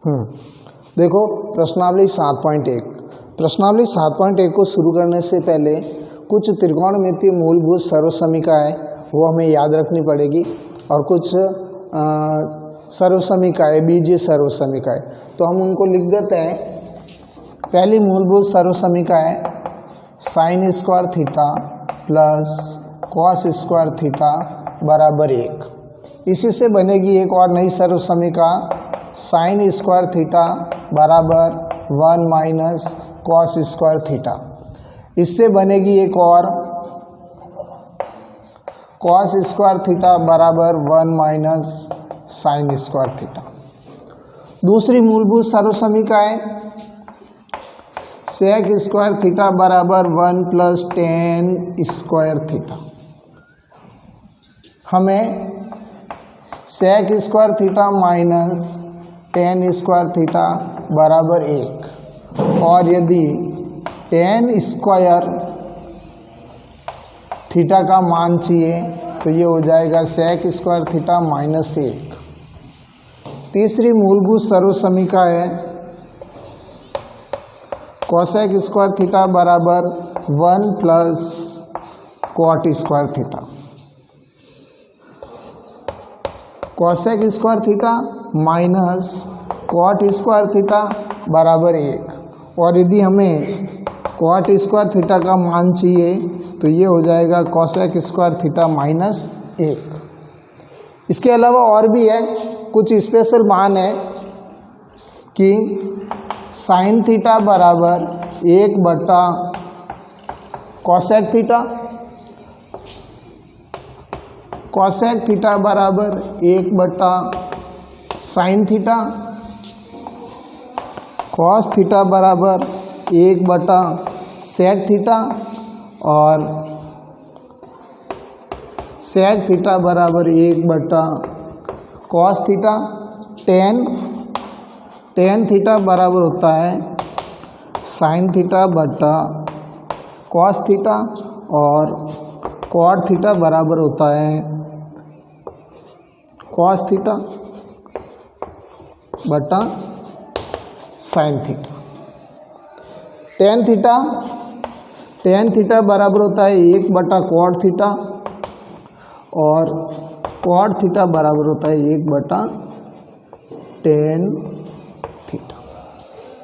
देखो प्रश्नावली 7.1। प्रश्नावली 7.1 को शुरू करने से पहले कुछ त्रिकोणमितीय मूलभूत सर्वसमीकरण वो हमें याद रखनी पड़ेगी और कुछ सर्वसमीकरण बीजीय सर्वसमीकरण, तो हम उनको लिख देते हैं। पहली मूलभूत सर्वसमीकरण sine square theta plus cos square theta बराबर 1। इसी से बनेगी एक और नई सर्वसमीकरण साइन स्क्वायर थीटा बराबर 1 माइनस कॉस स्क्वायर थीटा। इससे बनेगी एक और कॉस स्क्वायर थीटा बराबर 1 माइनस साइन स्क्वायर थीटा। दूसरी मूलभूत सर्वसमीकरण सेक स्क्वायर थीटा बराबर 1 प्लस टेन स्क्वायर थीटा। हमें sec square theta minus tan square theta बराबर 1, और यदि टेन स्क्वायर थीटा का मान चाहिए तो ये हो जाएगा सेक स्क्वायर थीटा माइनस 1। तीसरी मूलभूत सर्वसमीकरण है कोसेक स्क्वायर थीटा बराबर 1 plus cot square theta. Cosec square theta minus cot square theta बराबर 1, और यदि हमें कॉट स्क्वायर थीटा का मान चाहिए तो ये हो जाएगा कोसेक स्क्वायर थीटा माइनस 1। इसके अलावा और भी है, कुछ स्पेशल मान है कि साइन थीटा बराबर 1 बटा कोसेक थीटा, कोसेक थीटा बराबर 1 बटा साइन थीटा, कॉस थीटा बराबर 1 बटा सेक थीटा, और सेक थीटा बराबर 1 बटा कॉस थीटा। टेन थीटा बराबर होता है साइन थीटा बटा कॉस थीटा, और कॉट थीटा बराबर होता है कॉस थीटा बटा साइन थीटा। टेन थीटा बराबर होता है 1 बटा कॉट थीटा, और कॉट थीटा बराबर होता है 1 बटा टेन थीटा।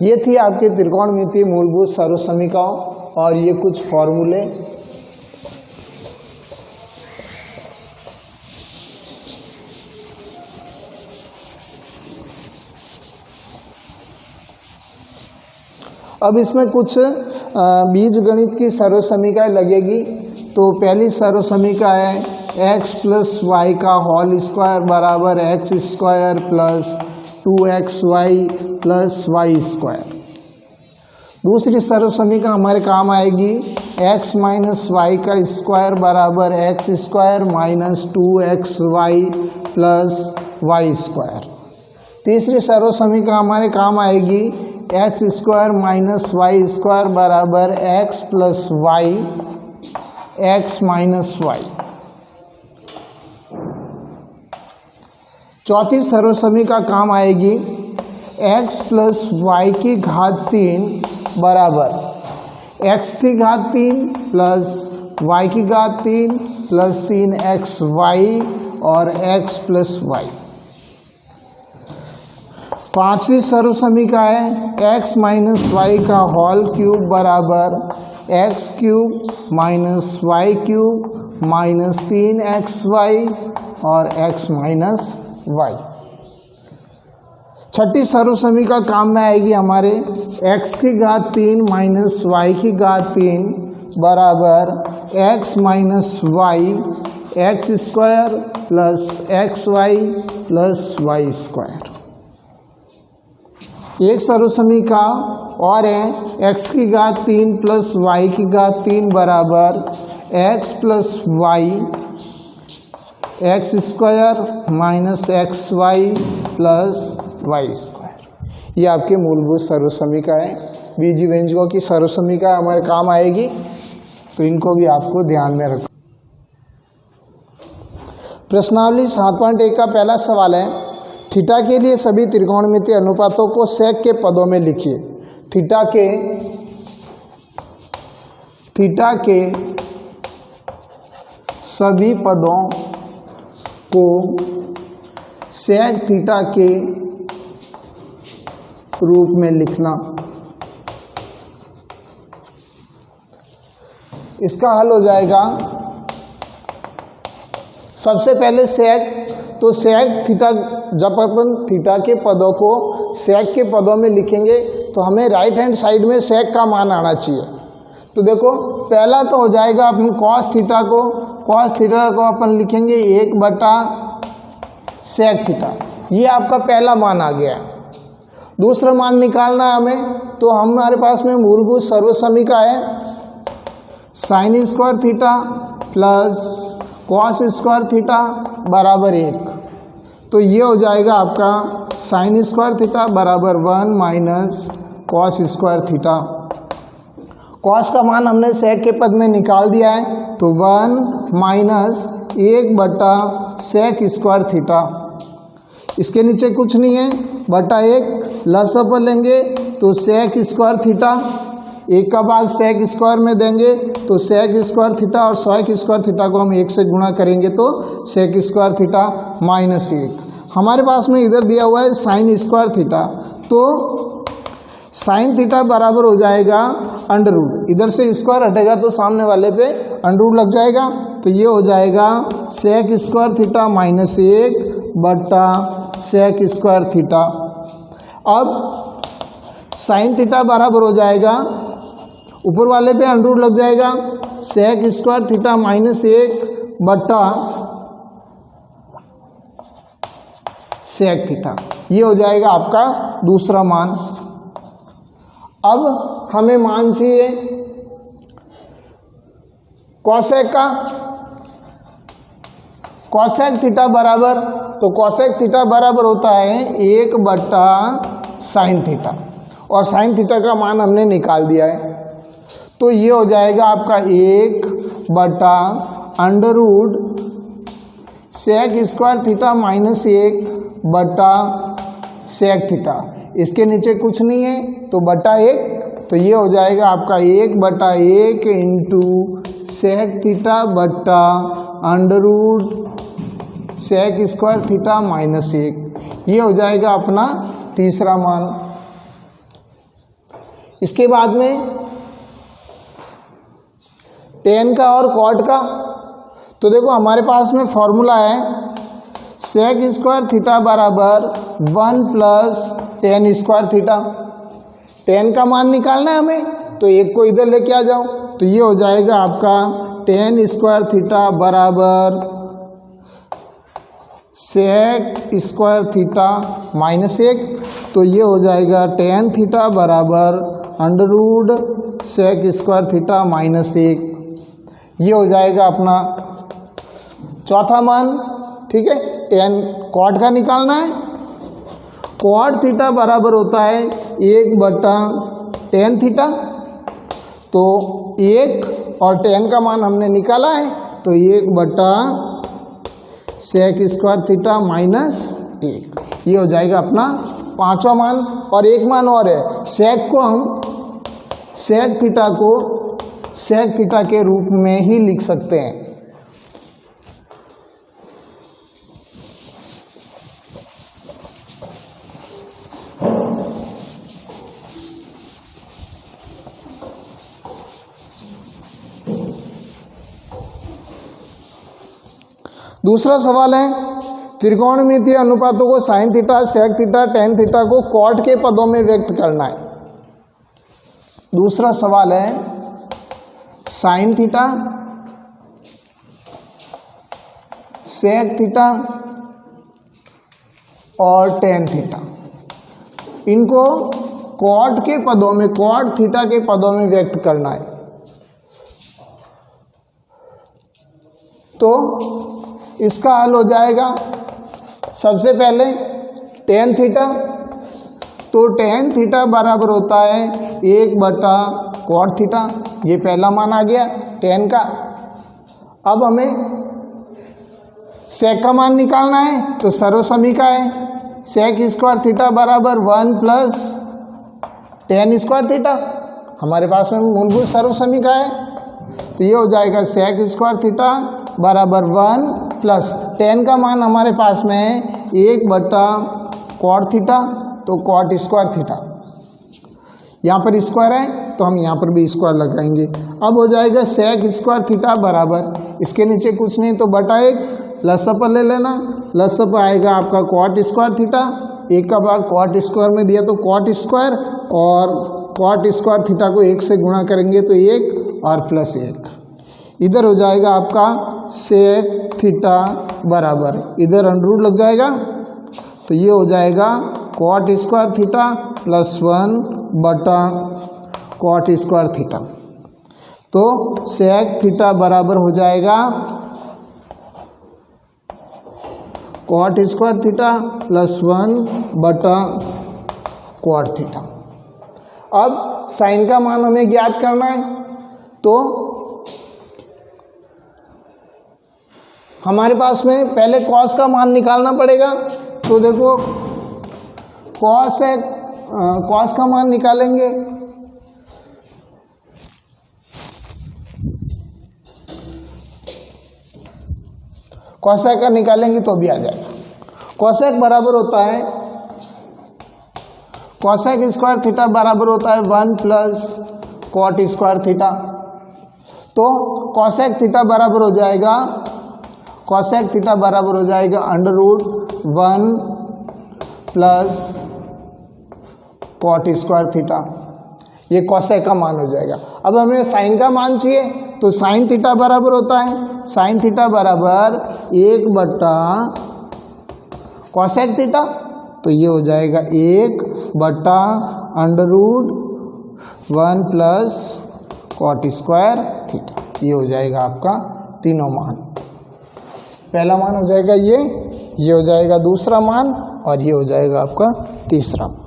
ये थी आपके त्रिकोणमितीय मूलभूत सर्वसमीकरण और ये कुछ फॉर्मूले। अब इसमें कुछ बीजगणित की सर्वसमीकरण लगेगी। तो पहली सर्वसमीकरण है x प्लस वाई का होल स्क्वायर बराबर X square plus 2xy plus Y square. दूसरी सर्वसमीकरण हमारे काम आएगी x माइनस वाई का स्क्वायर बराबर X square minus 2xy plus Y square. तीसरी सर्वसमीकरण हमारे काम आएगी X square minus Y square बराबर X plus Y X minus Y. चौथी सर्वसमीकरण काम आएगी x प्लस वाई की घात 3 बराबर x की घात 3 प्लस y की घात 3 प्लस 3xy और x प्लस वाई। पांचवी सर्वसमीकरण है x माइनस वाई का होल क्यूब बराबर X cube minus Y cube minus 3xy और x माइनस वाई। छठी सर्वसमीकरण काम में आएगी हमारे x की घात 3 माइनस वाई की घात 3 बराबर x minus Y x square plus xy plus Y square. एक सर्वसमीकरण और है x की घात 3 प्लस वाई की घात 3 बराबर x plus Y x square minus xy plus Y square. ये आपके मूलभूत सर्वसमीकरण है। बीजीय व्यंजकों की सर्वसमीकरण हमारे काम आएगी, तो इनको भी आपको ध्यान में रखो। प्रश्नावली 7.1 का पहला सवाल है थीटा के लिए सभी त्रिकोणमितीय अनुपातों को सेक के पदों में लिखिए। थीटा के सभी पदों को सेक थीटा के रूप में लिखना। इसका हल हो जाएगा, सबसे पहले सेक, तो सेक थीटा, जब अपन थीटा के पदों को सेक के पदों में लिखेंगे तो हमें राइट हैंड साइड में सेक का मान आना चाहिए। तो देखो पहला तो हो जाएगा अपन कॉस थीटा को अपन लिखेंगे 1/सेक थीटा, ये आपका पहला मान आ गया। दूसरा मान निकालना है हमें, तो हमारे पास में मूलभूत सर्वसमीका है sine square theta plus cos square theta बराबर 1। तो ये हो जाएगा आपका साइन स्क्वायर थीटा बराबर 1 minus cos square theta. Cos का मान हमने सेक के पद में निकाल दिया है, तो 1 माइनस 1/सेक स्क्वायर थीटा। इसके नीचे कुछ नहीं है, बटा 1 लस अपर लेंगे तो सेक स्क्वायर थीटा, 1 का भाग सेक स्क्वायर में देंगे तो सेक स्क्वायर थीटा, और सेक स्क्वायर थीटा को हम 1 से गुणा करेंगे तो सेक स्क्वायर थीटा माइनस 1। हमारे पास में इधर दिया हुआ है साइन स्क्वायर थीटा, तो साइन थीटा बराबर हो जाएगा अंडर रूट, इधर से स्क्वायर हटेगा तो सामने वाले पे अंडर रूट लग जाएगा, तो ये हो जाएगा सेक स्क्वायर थीटा माइनस 1/सेक स्क्वायर थीटा। अब साइन थीटा बराबर हो जाएगा, ऊपर वाले पे अंडर रूट लग जाएगा, सेक स्क्वायर थीटा माइनस 1/सेक थीटा। ये हो जाएगा आपका दूसरा मान। अब हमें मान चाहिए कॉसेक का। कॉसेक थीटा बराबर, तो कॉसेक थीटा बराबर होता है 1/साइन थीटा, और साइन थीटा का मान हमने निकाल दिया है, तो ये हो जाएगा आपका 1/अंडर root sec square theta minus 1/सेक थीटा। इसके नीचे कुछ नहीं है तो बटा 1, तो ये हो जाएगा आपका 1/1 इंटू सेक थीटा बटा under root sec square theta minus 1। ये हो जाएगा अपना तीसरा मान। इसके बाद में टेन का और कॉट का, तो देखो हमारे पास में फॉर्मूला है सेक स्क्वायर थीटा बराबर 1 + tan स्क्वायर थीटा। टेन का मान निकालना है हमें, तो एक को इधर लेके आ जाओ, तो ये हो जाएगा आपका tan स्क्वायर थीटा बराबर सेक स्क्वायर थीटा माइनस 1, तो ये हो जाएगा tan थीटा बराबर under root sec square theta minus 1। ये हो जाएगा अपना चौथा मान। ठीक है, tan कॉट का निकालना है। कॉट थीटा बराबर होता है 1/tan थीटा, तो 1 और tan का मान हमने निकाला है, तो 1/सेक स्क्वायर थीटा माइनस 1। ये हो जाएगा अपना पांचवा मान। और एक मान और है, सेक को हम सेक थीटा के रूप में ही लिख सकते हैं। दूसरा सवाल है त्रिकोणमितीय अनुपातों को sine theta, sec theta, tan theta को कॉट के पदों में व्यक्त करना है। दूसरा सवाल है साइन थीटा, सेक थीटा और tan थीटा, इनको कॉट के पदों में, कॉट थीटा के पदों में व्यक्त करना है। तो इसका हल हो जाएगा, सबसे पहले tan थीटा, तो tan थीटा बराबर होता है 1/cot थीटा। ये पहला मान आ गया tan का। अब हमें सेक का मान निकालना है, तो सर्वसमीका है सेक स्क्वायर थीटा बराबर 1 प्लस टेन स्क्वायर थीटा, हमारे पास में मूलभूत सर्व समीकरण है। तो ये हो जाएगा सेक स्क्वायर थीटा बराबर 1 प्लस टेन का मान हमारे पास में है 1 बटा कॉट थीटा, तो कॉट स्क्वायर थीटा, यहाँ पर स्क्वायर है तो हम यहाँ पर भी स्क्वायर लगाएंगे। अब हो जाएगा सेक स्क्वायर थीटा बराबर, इसके नीचे कुछ नहीं तो बटा 1, लसअप ले लेना, लसअप आएगा आपका कॉट स्क्वायर थीटा, 1 का भाग कॉट स्क्वायर में दिया तो कॉट स्क्वायर, और कॉट स्क्वायर थीटा को 1 से गुणा करेंगे तो 1 और प्लस 1, इधर हो जाएगा आपका सेक थीटा बराबर, इधर अंडर लग जाएगा तो ये हो जाएगा कॉट स्क्वायर थीटा प्लस 1 बटा कॉट स्क्वायर थीटा। तो सेक थीटा बराबर हो जाएगा कॉट स्क्वायर थीटा प्लस 1 बटा कॉट थीटा। अब साइन का मान हमें ज्ञात करना है, तो हमारे पास में पहले कॉस का मान निकालना पड़ेगा। तो देखो कॉस है, कॉस का मान निकालेंगे, कॉसेक का निकालेंगे तो भी आ जाएगा। कॉसेक बराबर होता है, कॉसेक स्क्वायर थीटा बराबर होता है 1 प्लस कॉट स्क्वायर थीटा। तो कॉसेक थीटा बराबर हो जाएगा, कॉसेक थीटा बराबर हो जाएगा under root 1 plus cot square theta, ये कॉसेक का मान हो जाएगा। अब हमें साइन का मान चाहिए, तो साइन थीटा बराबर होता है, साइन थीटा बराबर 1 बटा कॉसेक थीटा, तो ये हो जाएगा 1 बटा under root 1 plus cot square theta. ये हो जाएगा आपका तीनों मान, पहला मान हो जाएगा ये हो जाएगा दूसरा मान, और ये हो जाएगा आपका तीसरा मान।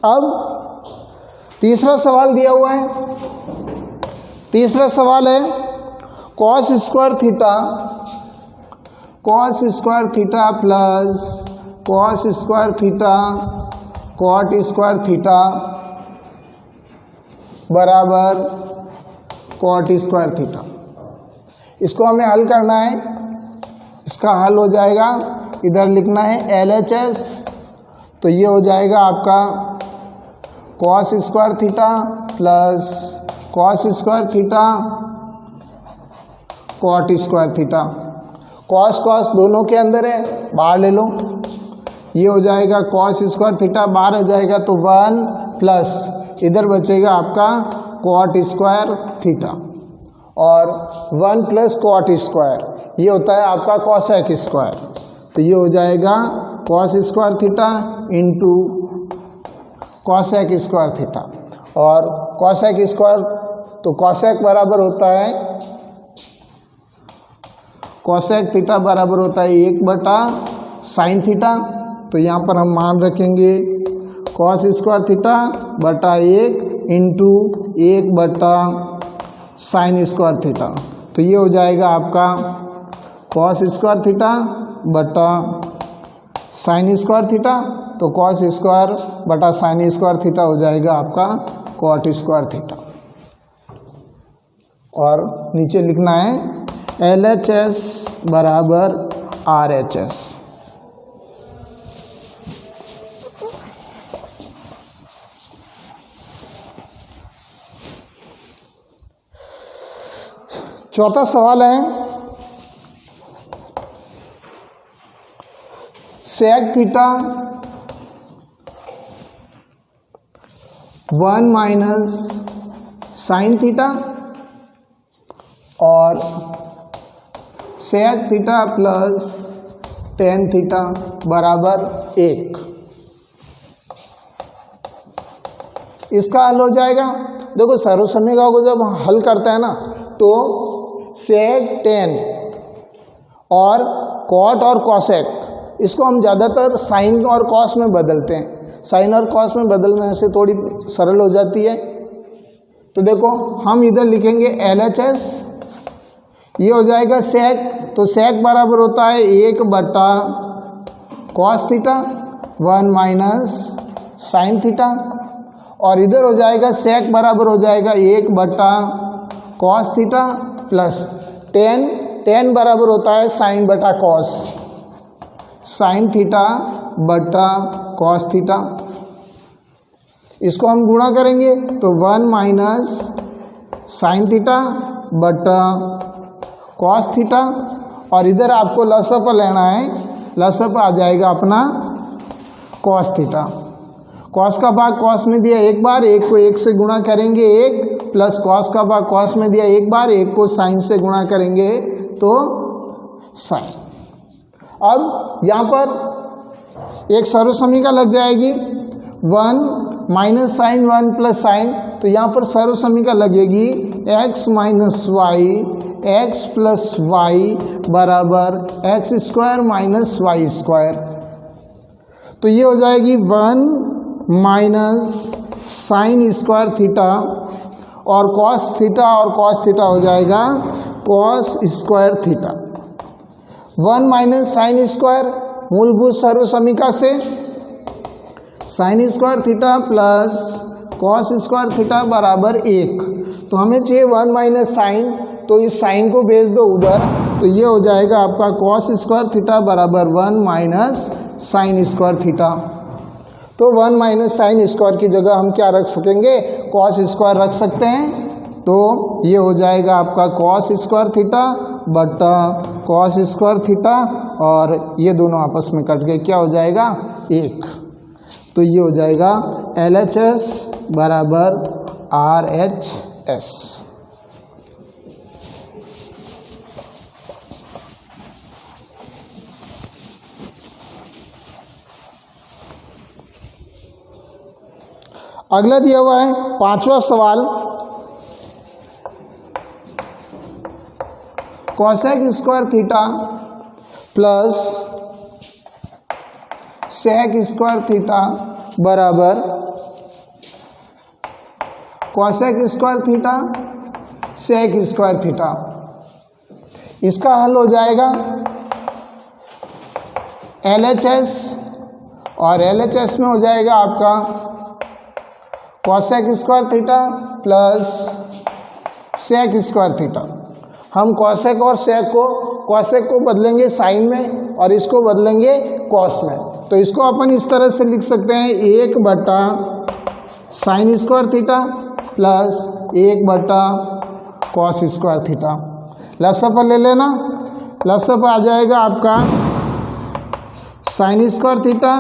अब तीसरा सवाल दिया हुआ है, तीसरा सवाल है cos square theta plus cos square theta cot square theta बराबर कॉट स्क्वायर थीटा। इसको हमें हल करना है, इसका हल हो जाएगा, इधर लिखना है LHS, तो ये हो जाएगा आपका cos square theta plus cos square theta cot square theta. Cos cos दोनों के अंदर है, बाहर ले लो, ये हो जाएगा कॉस स्क्वायर थीटा, बाहर हो जाएगा तो 1 प्लस इधर बचेगा आपका कॉट स्क्वायर थीटा, और 1 प्लस कॉट स्क्वायर ये होता है आपका कॉसेक स्क्वायर, तो ये हो जाएगा cos square theta into cosec square theta, और कॉसेक स्क्वायर तो कॉसेक बराबर होता है, कॉसेक थीटा बराबर होता है 1 बटा साइन थीटा, तो यहाँ पर हम मान रखेंगे कॉस स्क्वायर थीटा बटा 1 इंटू 1 बटा साइन स्क्वायर थीटा, तो ये हो जाएगा आपका कॉस स्क्वायर थीटा बटा साइन स्क्वायर थीटा, तो कॉस स्क्वायर बटा साइन स्क्वायर थीटा हो जाएगा आपका कॉट स्क्वायर थीटा, और नीचे लिखना है LHS बराबर RHS। चौथा सवाल है sec theta 1 minus sine theta और sec theta plus tan theta बराबर 1। इसका हल हो जाएगा, देखो सर्व समीकरण को जब हल करते हैं ना तो सेक टेन और कॉट और कॉसेक इसको हम ज़्यादातर साइन और कॉस में बदलते हैं। साइन और कॉस में बदलने से थोड़ी सरल हो जाती है। तो देखो हम इधर लिखेंगे LHS, ये हो जाएगा सेक, तो सेक बराबर होता है 1 बटा cos theta 1 minus sine theta, और इधर हो जाएगा सेक बराबर हो जाएगा 1 बटा कॉस थीटा प्लस टेन बराबर होता है साइन बटा कॉस, साइन थीटा बटा कॉस थीटा। इसको हम गुणा करेंगे तो 1 माइनस साइन थीटा बटा कॉस थीटा, और इधर आपको लसअप लेना है, लसअप आ जाएगा अपना कॉस थीटा। कॉस का भाग कॉस में दिया एक बार, एक को एक से गुणा करेंगे 1, प्लस कॉस का भाग कॉस में दिया एक बार, एक को साइन से गुणा करेंगे तो साइन। अब यहाँ पर एक सर्वसमीका लग जाएगी 1 माइनस साइन 1 प्लस साइन, तो यहाँ पर सर्वसमीका लगेगी x minus Y x plus Y बराबर X square minus Y square. तो ये हो जाएगी 1 माइनस साइन स्क्वायर थीटा, और कॉस थीटा हो जाएगा cos square theta. 1 minus sine square मूलभूत सर्वसमीका से sine square theta plus cos square theta बराबर 1, तो हमें चाहिए 1 माइनस साइन, तो इस साइन को भेज दो उधर, तो ये हो जाएगा आपका कॉस स्क्वायर थीटा बराबर 1 माइनस साइन स्क्वायर थीटा। तो 1 माइनस साइन स्क्वायर की जगह हम क्या रख सकेंगे, कॉस स्क्वायर रख सकते हैं, तो ये हो जाएगा आपका कॉस स्क्वायर थीटा बटा कॉस स्क्वायर थीटा, और ये दोनों आपस में कट गए, क्या हो जाएगा 1। तो ये हो जाएगा LHS बराबर RHS। अगला दिया हुआ है 5वां सवाल, cosec square theta plus sec square theta बराबर cosec square theta sec square theta. इसका हल हो जाएगा LHS, और LHS में हो जाएगा आपका cosec square theta plus sec square theta. हम कॉसेक और सेक को, कॉसेक को बदलेंगे साइन में और इसको बदलेंगे कॉस में, तो इसको अपन इस तरह से लिख सकते हैं 1 बटा साइन स्क्वायर थीटा प्लस 1 बटा कॉस स्क्वायर थीटा। लसअप ले लेना, लसअप आ जाएगा आपका sine square theta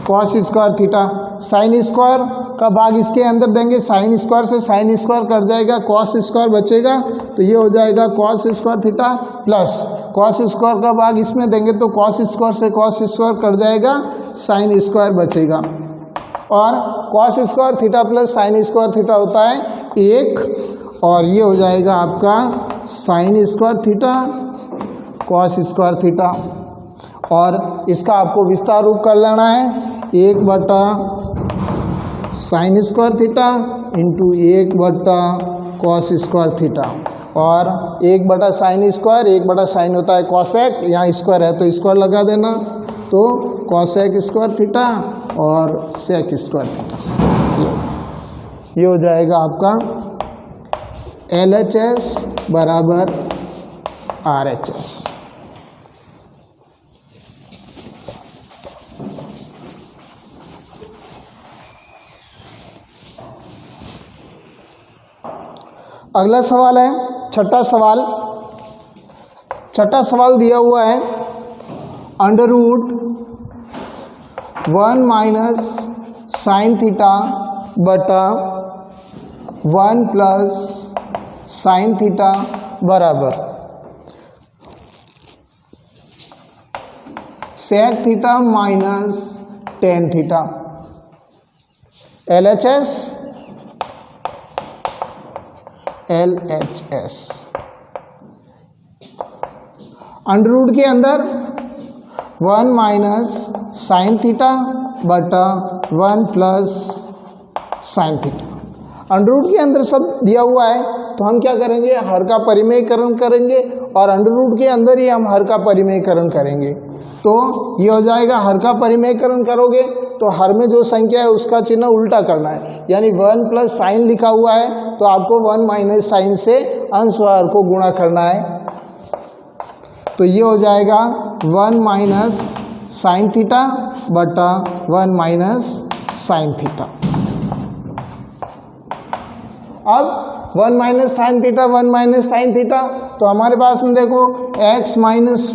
cos square theta. Sine square का भाग इसके अंदर देंगे, साइन स्क्वायर से साइन स्क्वायर कट जाएगा, कॉस स्क्वायर बचेगा, तो ये हो जाएगा cos square theta plus cos square का भाग इसमें देंगे तो कॉस स्क्वायर से कॉस स्क्वायर कट जाएगा, साइन स्क्वायर बचेगा, और cos square theta plus sine square theta होता है 1, और ये हो जाएगा आपका sine square theta cos square theta. और इसका आपको विस्तार रूप कर लेना है 1 बटा साइन स्क्वायर थीटा इंटू 1 बटा कॉस स्क्वायर थीटा, और 1 बटा साइन स्क्वायर, 1 बटा साइन होता है कॉसेक, यहाँ स्क्वायर है तो स्क्वायर लगा देना, तो कॉसेक स्क्वायर थीटा और सेक स्क्वायर थीटा। ये हो जाएगा आपका LHS बराबर RHS। अगला सवाल है छठा सवाल। छठा सवाल दिया हुआ है अंडरवुड 1 माइनस साइन थीटा बटा 1 प्लस साइन थीटा बराबर sec theta minus tan theta. LHS under root के अंदर 1 माइनस साइन थीटा बटा 1 plus sine theta. Under root के अंदर सब दिया हुआ है तो हम क्या करेंगे, हर का परिमेयकरण करेंगे और अंडर रूट के अंदर ही हम हर का परिमेयकरण करेंगे। तो ये हो जाएगा, हर का परिमेयकरण करोगे तो हर में जो संख्या है उसका चिन्ह उल्टा करना है, यानी 1 प्लस साइन लिखा हुआ है तो आपको 1 माइनस साइन से अंश और हर को गुणा करना है। तो ये हो जाएगा 1 माइनस साइन थीटा बटा 1 माइनस साइन थीटा। अब 1 minus sine theta 1 minus sine theta, तो हमारे पास में देखो x माइनस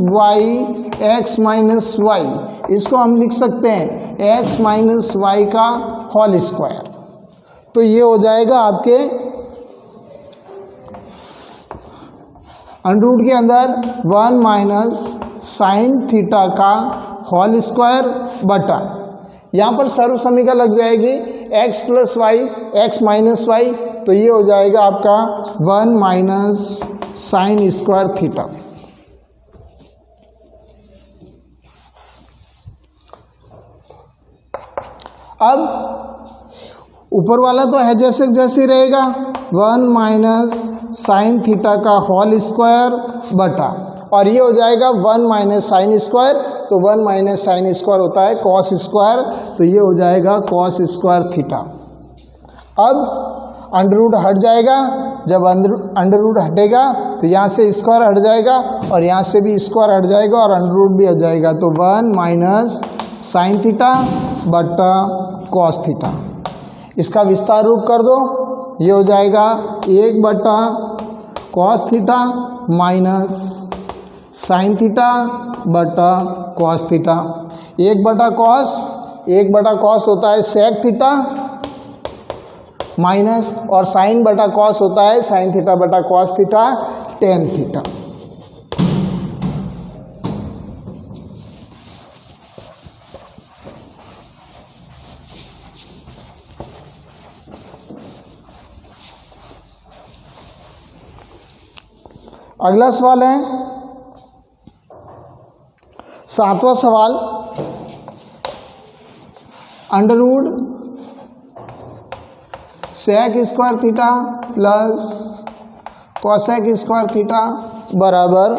वाई, इसको हम लिख सकते हैं x माइनस वाई का होल स्क्वायर। तो ये हो जाएगा आपके अंडर रूट के अंदर 1 माइनस साइन थीटा का होल स्क्वायर बटा, यहाँ पर सर्व समीका लग जाएगी x plus y x minus Y, तो ये हो जाएगा आपका 1 माइनस साइन स्क्वायर थीटा। अब ऊपर वाला तो है जैसे जैसे रहेगा, 1 माइनस साइन थीटा का होल स्क्वायर बटा, और ये हो जाएगा 1 माइनस साइन स्क्वायर, तो 1 माइनस साइन स्क्वायर होता है कॉस स्क्वायर, तो ये हो जाएगा कॉस स्क्वायर थीटा। अब अंडर रूट हट जाएगा, जब अंडर रूट हटेगा तो यहाँ से स्क्वायर हट जाएगा और यहाँ से भी स्क्वायर हट जाएगा और अंडर रूट भी हट जाएगा, तो 1 माइनस साइन थीटा बटा कॉस थीटा। इसका विस्तार रूप कर दो, ये हो जाएगा 1 बटा cos theta minus sine theta बटा कॉस थीटा। 1 बटा कॉस होता है सेक थीटा माइनस, और साइन बटा कॉस होता है साइन थीटा बटा कॉस थीटा टेन थीटा। अगला सवाल है 7वां सवाल, under root sec square theta plus cosec square theta बराबर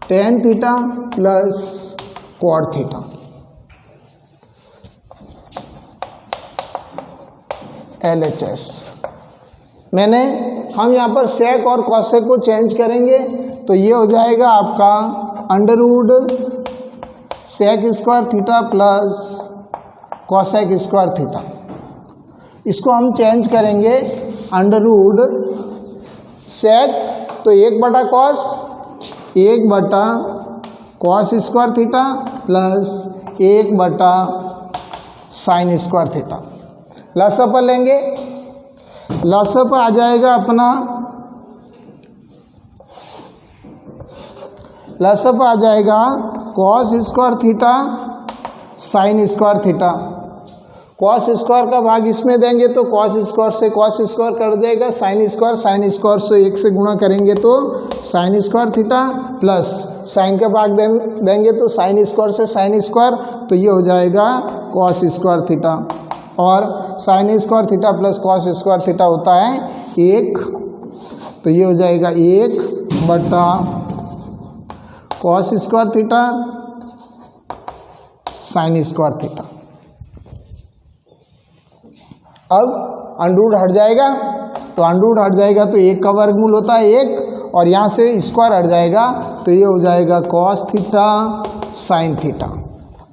tan theta plus cot theta. LHS हम यहाँ पर सेक और कोसेक को चेंज करेंगे, तो ये हो जाएगा आपका under root sec square theta plus cosec square theta. इसको हम चेंज करेंगे अंडर रूट सेक, तो 1 बटा कॉस स्क्वायर थीटा प्लस 1 बटा साइन स्क्वायर थीटा। लसअप लेंगे, लसअप आ जाएगा अपना, लसअप आ जाएगा cos square theta sine square theta. Cos square का भाग इसमें देंगे तो कॉस स्क्वायर से कॉस स्क्वायर कर देगा, साइन स्क्वायर से 1 से गुणा करेंगे तो sine square theta plus sine का भाग देंगे तो साइन स्क्वायर से साइन स्क्वायर, तो ये हो जाएगा कॉस स्क्वायर थीटा। और sine square theta plus cos square theta होता है 1, तो ये हो जाएगा 1 बटा cos square theta sine square theta. अब अंडर हट जाएगा, तो अंडर हट जाएगा तो 1 का वर्गमूल होता है 1, और यहाँ से स्क्वायर हट जाएगा तो ये हो जाएगा कॉस थीटा साइन थीटा।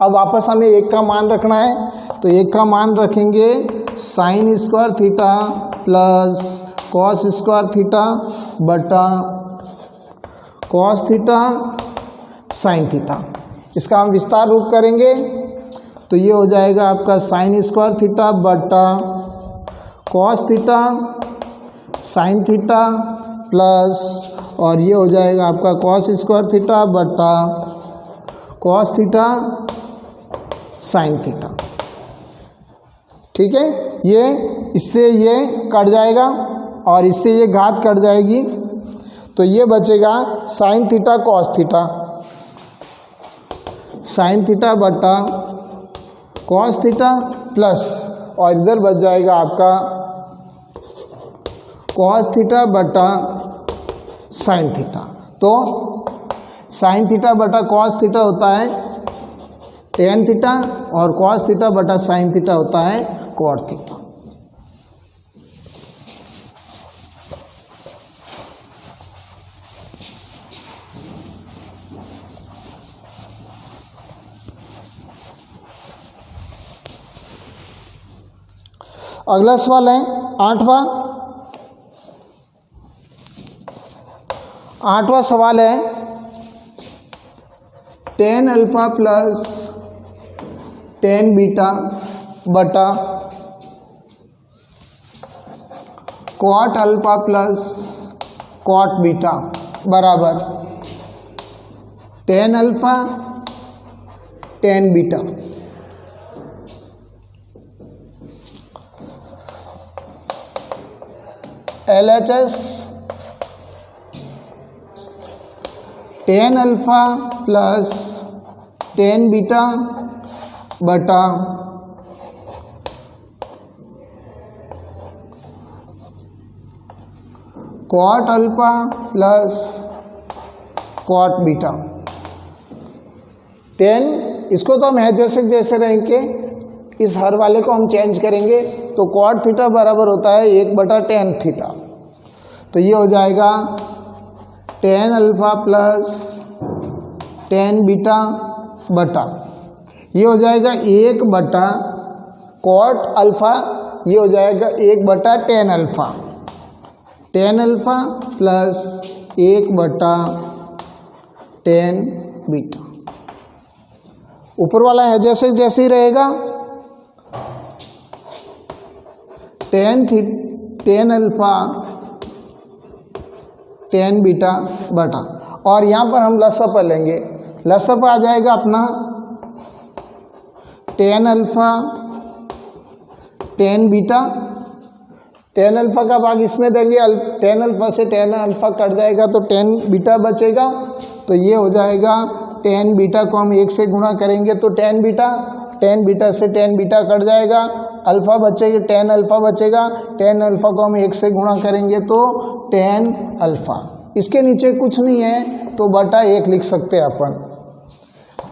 अब वापस हमें 1 का मान रखना है, तो 1 का मान रखेंगे sign square theta plus cos square theta बटा कॉस थीटा साइन थीटा। इसका हम विस्तार रूप करेंगे तो ये हो जाएगा आपका साइन स्क्वायर थीटा बटा cos theta sine theta plus, और ये हो जाएगा आपका कॉस स्क्वायर थीटा बटा कॉस थीटा साइन थीटा। ठीक है, ये इससे ये कट जाएगा और इससे ये घात कट जाएगी, तो ये बचेगा sign theta cos theta, sine theta बटा कॉस थीटा प्लस, और इधर बच जाएगा आपका कॉस थीटा बटा साइन थीटा। तो साइन थीटा बटा कॉस थीटा होता है टेन थीटा और कॉस थीटा बटा साइन थीटा होता है कॉट थीटा। अगला सवाल है आठवां सवाल है tan alpha plus tan beta बटा cot alpha plus cot beta बराबर tan alpha tan beta. LHS tan alpha plus tan beta बटा cot alpha plus cot beta. Tan इसको तो हम है जैसे रहेंगे, इस हर वाले को हम चेंज करेंगे तो कॉट थीटा बराबर होता है 1/tan थीटा। तो ये हो जाएगा tan alpha plus tan beta बटा, ये हो जाएगा 1 कॉट अल्फा, ये हो जाएगा 1/tan alpha, ten alpha plus 1/tan beta. ऊपर वाला है जैसे ही रहेगा, टेन अल्फा टेन बीटा बटा, और यहाँ पर हम लसअप लेंगे, लसअप आ जाएगा अपना ten alpha tan beta, tan alpha का भाग इसमें देंगे, टेन अल्फा से टेन अल्फा कट जाएगा तो टेन बीटा बचेगा। तो ये हो जाएगा टेन बीटा को हम 1 से गुणा करेंगे तो टेन बीटा से टेन बीटा कट जाएगा, अल्फा बचेगा, टेन अल्फा बचेगा, टेन अल्फा को हम 1 से गुणा करेंगे तो टेन अल्फा। इसके नीचे कुछ नहीं है तो बटा 1 लिख सकते हैं अपन।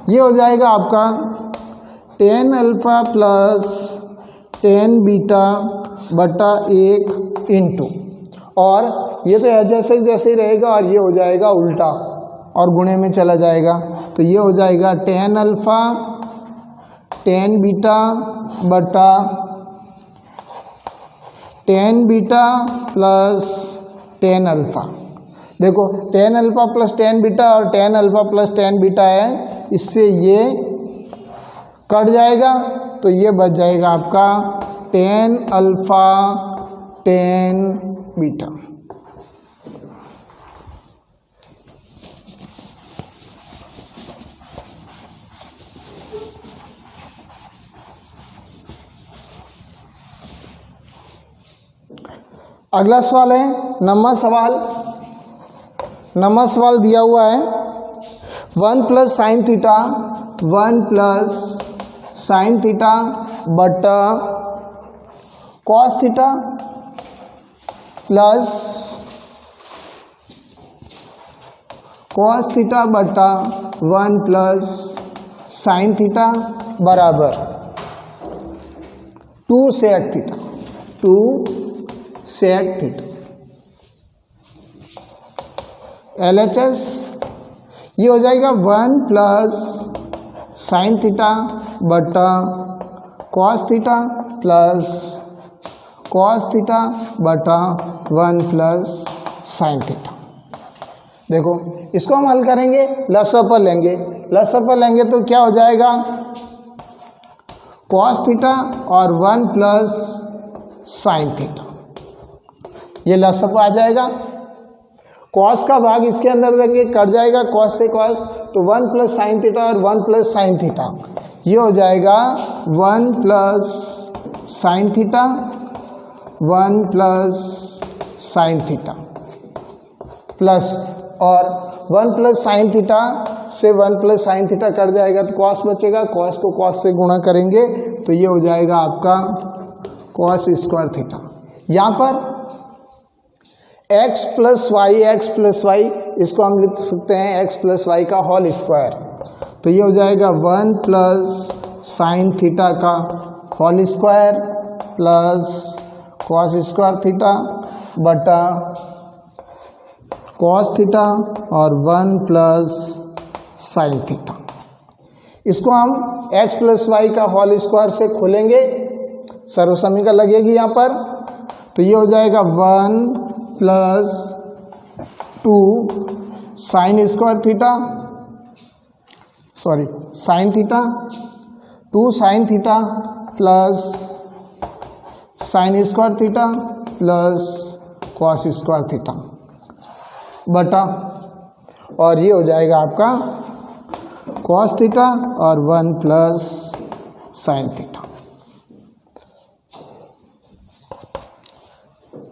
ये हो जाएगा आपका ten alpha plus tan beta बटा 1 इंटू, और ये तो जैसे ही रहेगा और ये हो जाएगा उल्टा और गुणे में चला जाएगा। तो ये हो जाएगा टेन अल्फा टेन बीटा बटा tan beta plus tan alpha. देखो tan alpha plus tan beta और tan alpha plus tan beta है, इससे ये कट जाएगा तो ये बच जाएगा आपका टेन अल्फा टेन बीटा। अगला सवाल है नंबर सवाल दिया हुआ है 1 प्लस साइन थीटा बटा cos theta plus cos theta बटा 1 प्लस साइन थीटा बराबर 2 sec theta, 2 sec theta. LHS ये हो जाएगा 1 प्लस साइन थीटा बटा cos theta plus cos theta बटा 1 प्लस साइन थीटा। देखो इसको हम हल करेंगे, लसअप लेंगे तो क्या हो जाएगा कॉस थीटा और 1 प्लस साइन थीटा, ये लसअप आ जाएगा। कॉस का भाग इसके अंदर देंगे, कट जाएगा कॉस से कॉस, तो 1 प्लस साइन थीटा और 1 प्लस साइन थीटा, ये हो जाएगा 1 plus sine theta 1 plus sine theta. Plus और 1 प्लस साइन थीटा से 1 प्लस साइन थीटा कट जाएगा तो कॉस बचेगा, कॉस को कॉस से गुणा करेंगे तो ये हो जाएगा आपका कॉस स्क्वायर थीटा। यहाँ पर x प्लस वाई इसको हम लिख सकते हैं x प्लस वाई का होल स्क्वायर, तो ये हो जाएगा 1 प्लस साइन थीटा का whole square plus cos square theta बटा कॉस थीटा और 1 प्लस साइन थीटा। इसको हम x प्लस वाई का होल स्क्वायर से खोलेंगे, सर्वसमीका लगेगी यहाँ पर, तो ये हो जाएगा 1 plus 2 sine square theta sine theta 2 sign theta plus sine square theta plus cos square theta बटा, और ये हो जाएगा आपका कॉस थीटा और 1 प्लस साइन थीटा।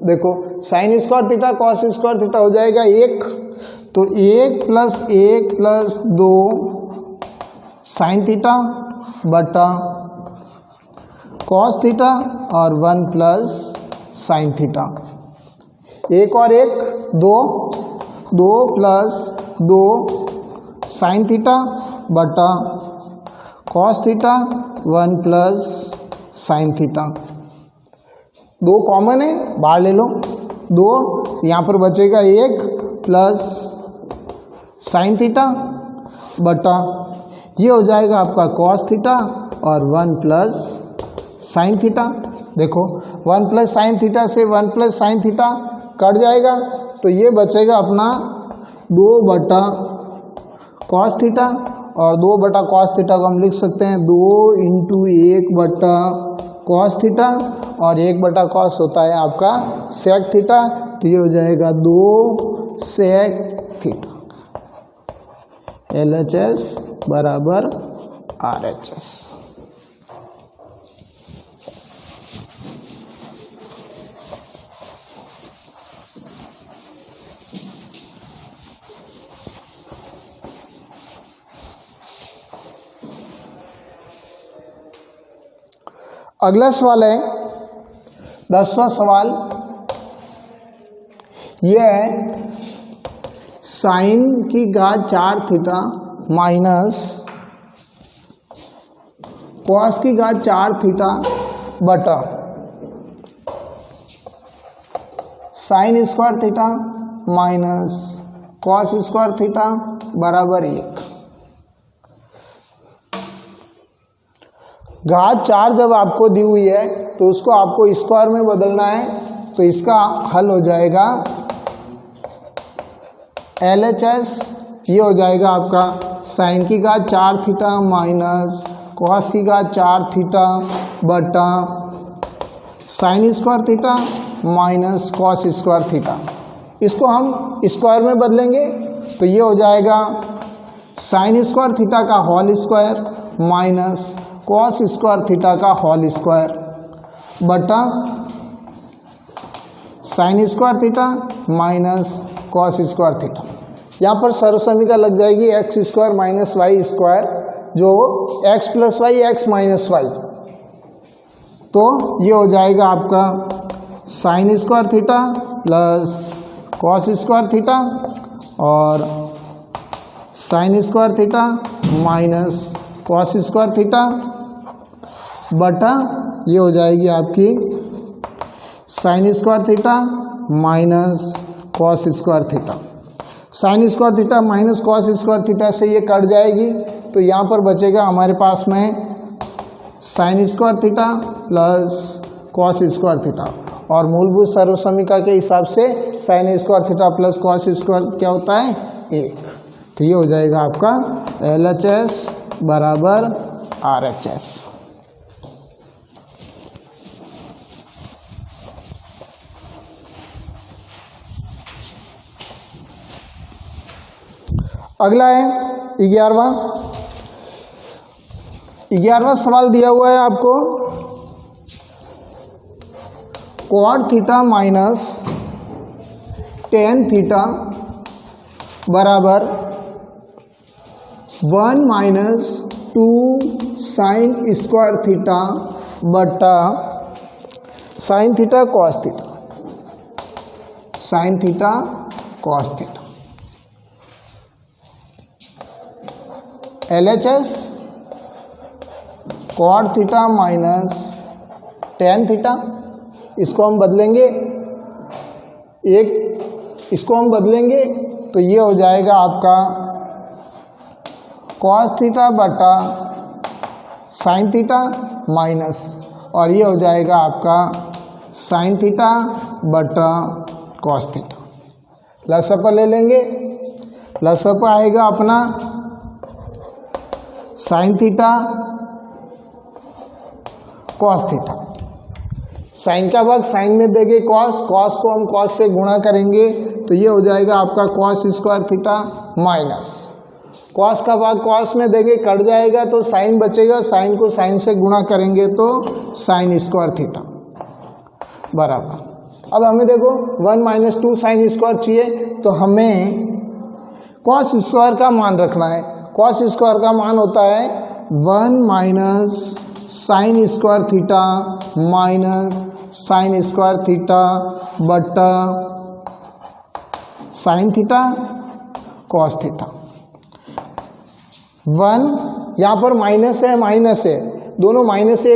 देखो sign square theta cos square theta हो जाएगा 1, तो 1 प्लस 2 साइन थीटा बटा कॉस थीटा और 1 प्लस साइन थीटा। 1 और 1 2 प्लस 2 साइन थीटा बटा cos theta 1 plus sine theta. 2 common है, बाहर ले लो 2, यहाँ पर बचेगा 1 प्लस साइन थीटा बटा ये हो जाएगा आपका कॉस थीटा और 1 प्लस साइन थीटा। देखो 1 प्लस साइन थीटा से 1 प्लस साइन थीटा कट जाएगा तो ये बचेगा अपना 2 बटा कॉस थीटा, और 2 बटा कॉस थीटा को हम लिख सकते हैं 2 इंटू 1 बटा कॉस थीटा, और 1 बटा कॉस होता है आपका सेक थीटा, तो ये हो जाएगा 2 सेक थीटा। LHS बराबर RHS। अगला सवाल है 10वां सवाल, यह है साइन की घात 4 थीटा माइनस कॉस की घात 4 थीटा बटा sine square theta minus cos square theta बराबर 1। घात 4 जब आपको दी हुई है तो उसको आपको स्क्वायर में बदलना है, तो इसका हल हो जाएगा LHS, ये हो जाएगा आपका साइन की घात 4 थीटा माइनस कॉस की घात 4 थीटा बटा sine square theta minus cos square theta. इसको हम स्क्वायर में बदलेंगे तो ये हो जाएगा साइन स्क्वायर थीटा का whole square minus cos square theta का होल स्क्वायर बटा sine square theta minus cos square theta. यहाँ पर सर्वसमीका लग जाएगी X square minus Y square, जो X plus Y X minus Y, तो ये हो जाएगा आपका sine square theta plus cos square theta और sine square theta minus cos square theta बटा ये हो जाएगी आपकी sign square theta minus cos square theta. Sine square theta minus cos square theta से ये कट जाएगी, तो यहाँ पर बचेगा हमारे पास में sign square theta plus cos square theta, और मूलभूत सर्वसमीका के हिसाब से sine square theta plus cos square क्या होता है 1, तो ये हो जाएगा आपका LHS बराबर RHS। अगला है 11वां सवाल दिया हुआ है आपको, cot theta minus tan theta बराबर 1 माइनस 2 साइन स्क्वायर थीटा बटा sine theta cos theta, sine theta cos theta. LHS cot theta minus tan theta, इसको हम बदलेंगे, इसको हम बदलेंगे तो ये हो जाएगा आपका कॉस थीटा बटा साइन थीटा माइनस, और ये हो जाएगा आपका साइन थीटा बटा कॉस थीटा। लसअप ले लेंगे, लसअप आएगा अपना sine theta cos theta, sine का भाग साइन में देंगे कॉस, कॉस को हम कॉस से गुणा करेंगे तो ये हो जाएगा आपका cos square theta minus, cos का भाग कॉस में देंगे कट जाएगा तो साइन बचेगा, साइन को साइन से गुणा करेंगे तो साइन स्क्वायर थीटा बराबर। अब हमें देखो 1 माइनस 2 साइन स्क्वायर चाहिए तो हमें कॉस स्क्वायर का मान रखना है। कॉस स्क्वायर का मान होता है 1 minus sine square theta minus sine square theta बटा साइन थीटा कॉस थीटा। 1 यहाँ पर माइनस है, दोनों माइनस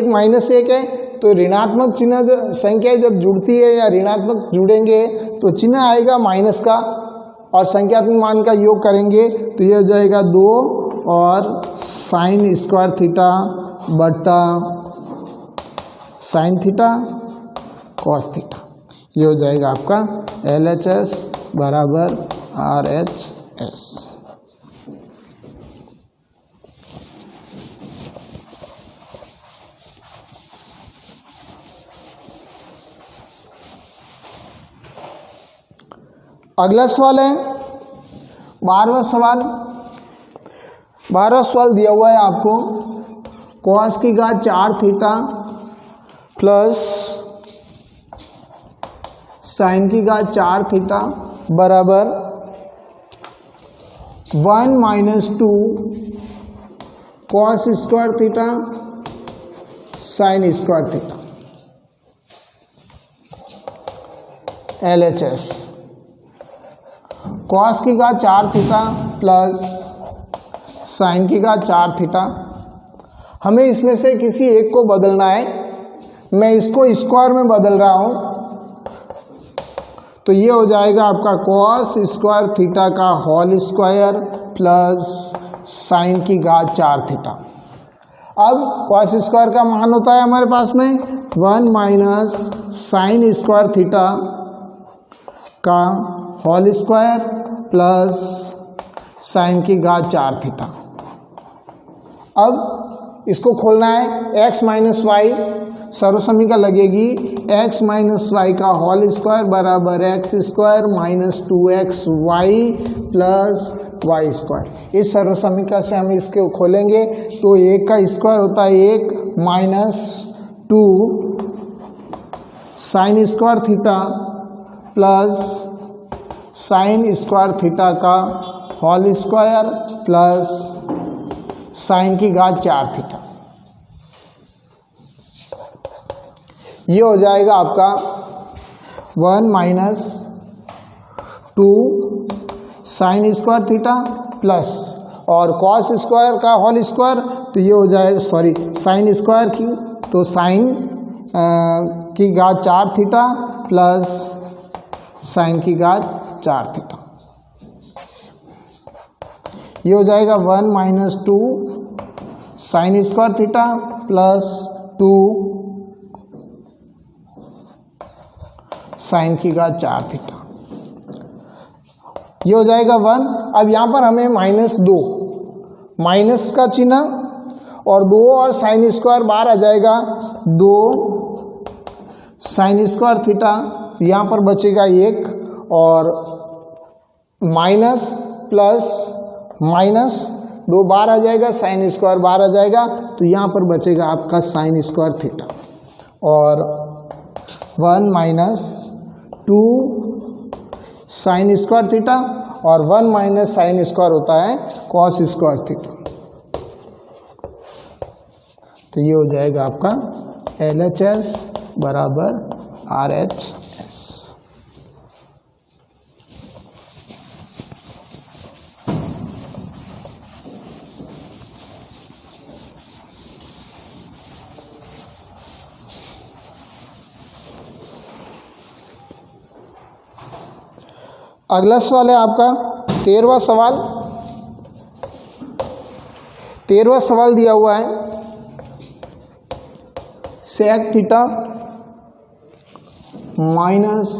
एक है, तो ऋणात्मक चिन्ह संख्या जब जुड़ती है या ऋणात्मक जुड़ेंगे तो चिन्ह आएगा माइनस का और संख्यात्मक मान का योग करेंगे तो ये हो जाएगा 2 और साइन स्क्वायर थीटा बटा साइन थीटा कॉस थीटा। ये हो जाएगा आपका LHS बराबर RHS। अगला सवाल है 12वां सवाल। 12वां सवाल दिया हुआ है आपको, कॉस की घात 4 थीटा प्लस साइन की घात 4 थीटा बराबर 1 minus 2 cos square theta sine square theta. LHS cos की घात 4 थीटा प्लस साइन की घात 4 थीटा। हमें इसमें से किसी एक को बदलना है, मैं इसको स्क्वायर में बदल रहा हूं तो ये हो जाएगा आपका कॉस स्क्वायर थीटा का होल स्क्वायर प्लस साइन की घात 4 थीटा। अब कॉस स्क्वायर का मान होता है हमारे पास में 1 माइनस साइन स्क्वायर थीटा का होल स्क्वायर प्लस साइन की घात 4 थीटा। अब इसको खोलना है, x माइनस वाई सर्वसमीका लगेगी x माइनस वाई का होल स्क्वायर बराबर x स्क्वायर minus 2xy plus Y square. इस सर्वसमीका से हम इसके खोलेंगे तो 1 का स्क्वायर होता है 1 minus 2 sine square theta plus sine square theta का होल स्क्वायर प्लस साइन की घात 4 थीटा। ये हो जाएगा आपका 1 minus 2 sine square theta plus और कॉस स्क्वायर का होल स्क्वायर तो ये हो जाएगा साइन स्क्वायर की तो साइन की घात 4 थीटा प्लस साइन की घात 4 थीटा। ये हो जाएगा 1 minus 2 sine square theta plus 2 sine की घात 4 थीटा। ये हो जाएगा 1। अब यहाँ पर हमें -2 माइनस का चिन्ह और 2 और साइन स्क्वायर बाहर आ जाएगा 2 साइन स्क्वायर थीटा, यहाँ पर बचेगा 1 और माइनस प्लस माइनस 2 बाहर आ जाएगा, साइन स्क्वायर बाहर आ जाएगा तो यहाँ पर बचेगा आपका साइन स्क्वायर थीटा और 1 माइनस 2 साइन स्क्वायर थीटा और 1 माइनस साइन स्क्वायर होता है कॉस स्क्वायर थीटा। तो ये हो जाएगा आपका LHS बराबर RHS। अगला सवाल है आपका 13वां सवाल। 13वां सवाल दिया हुआ है sec theta minus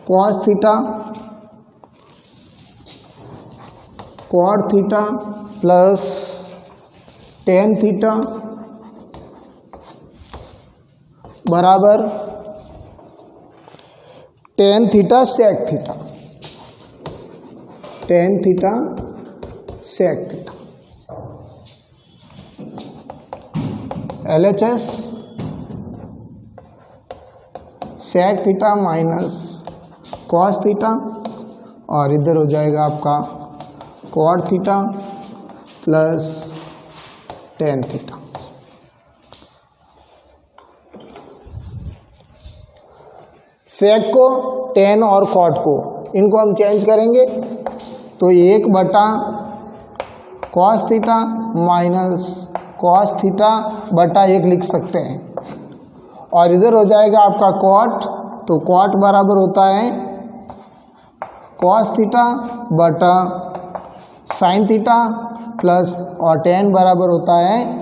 cos theta cot theta plus tan theta बराबर tan theta sec theta, tan theta sec theta. LHS sec theta minus cos theta और इधर हो जाएगा आपका cot theta plus tan theta. Sec को, टेन और cot को, इनको हम चेंज करेंगे तो 1 बटा cos theta minus cos theta बटा 1 लिख सकते हैं। और इधर हो जाएगा आपका कॉट, तो कॉट बराबर होता है कॉस थीटा बटा साइन थीटा प्लस और टेन बराबर होता है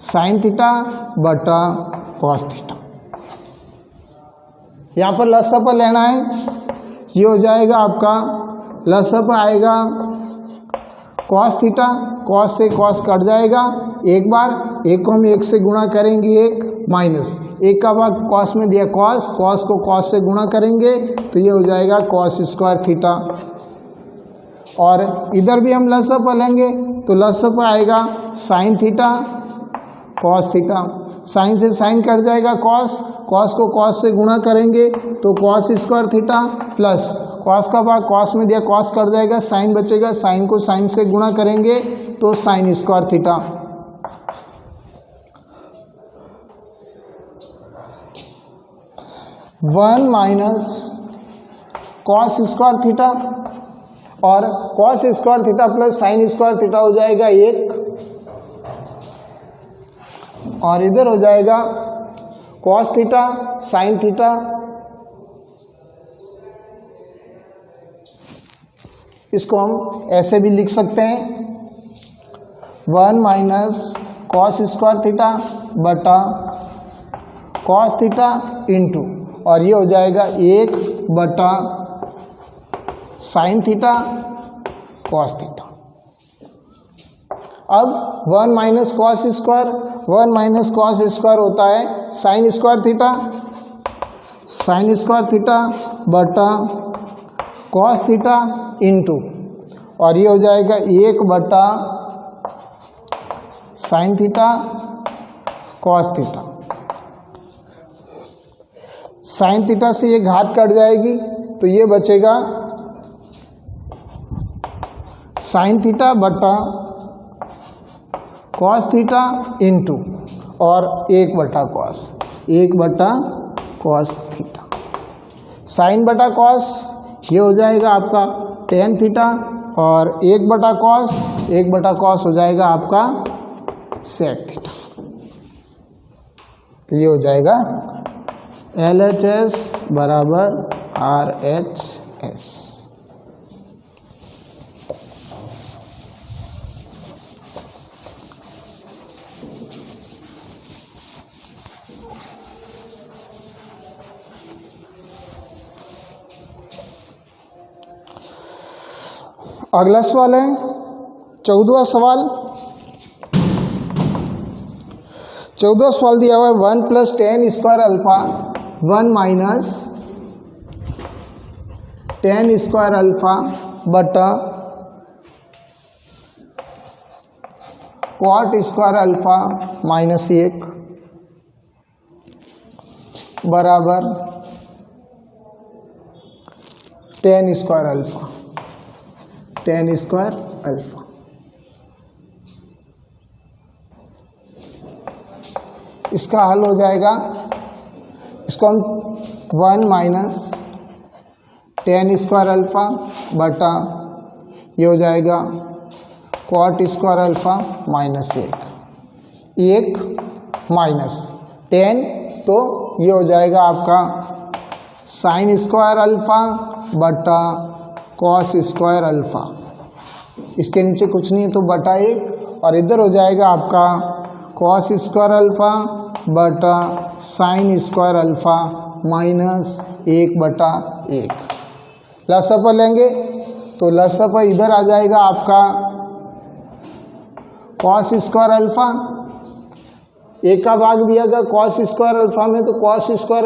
साइन थीटा बटा कॉस थीटा। यहाँ पर लसअप लेना है, ये हो जाएगा आपका लसअप आएगा कॉस थीटा, कॉस से कॉस कट जाएगा एक बार, एक को हम 1 से गुणा करेंगे, 1 माइनस 1 का भाग कॉस में दिया कॉस, कॉस को कॉस से गुणा करेंगे तो ये हो जाएगा कॉस स्क्वायर थीटा। और इधर भी हम लसअप लेंगे तो लसअप आएगा sine theta cos theta, sine से साइन कट जाएगा कॉस, कॉस को कॉस से गुणा करेंगे तो cos square theta plus cos का भाग कॉस में दिया कॉस कट जाएगा, साइन बचेगा, साइन को साइन से गुणा करेंगे तो sine square theta. One minus cos square theta और cos square theta plus sine square theta हो जाएगा 1 और इधर हो जाएगा कॉस थीटा साइन थीटा, इसको हम ऐसे भी लिख सकते हैं 1 माइनस कॉस स्क्वायर थीटा बटा कॉस थीटा इंटू और ये हो जाएगा 1 बटा साइन थीटा कॉस थीटा। अब 1 minus cos square, 1 minus cos square होता है sine square theta, sine square theta बटा कॉस थीटा इंटू और ये हो जाएगा 1 बटा sine theta cos theta. Sine theta से ये घात कट जाएगी तो ये बचेगा साइन थीटा बटा कॉस थीटा इंटू और 1 बटा कॉस, 1 बटा कॉस थीटा। साइन बटा कॉस ये हो जाएगा आपका टेन थीटा और 1 बटा कॉस, 1 बटा कॉस हो जाएगा आपका सेक थीटा। तो ये हो जाएगा LHS बराबर RHS। अगला सवाल है 14वां सवाल। 14वां सवाल दिया हुआ है 1 प्लस टेन स्क्वायर अल्फा 1 माइनस टेन स्क्वायर अल्फा बटा कॉट स्क्वायर अल्फा माइनस 1 बराबर ten square alpha, ten square alpha. इसका हल हो जाएगा, इसको हम 1 माइनस टेन स्क्वायर अल्फा बटा ये हो जाएगा कॉट स्क्वायर अल्फा माइनस एक माइनस टेन, तो ये हो जाएगा आपका साइन स्क्वायर अल्फा बटा कॉस स्क्वायर अल्फा। इसके नीचे कुछ नहीं है तो बटा एक, और इधर हो जाएगा आपका कॉस स्क्वायर अल्फा बटा साइन स्क्वायर अल्फा माइनस एक बटा एक। लसअप लेंगे तो लसअप इधर आ जाएगा आपका कॉस स्क्वायर अल्फा, एक का भाग दिया गया कॉस स्क्वायर अल्फा में, तो कॉस स्क्वायर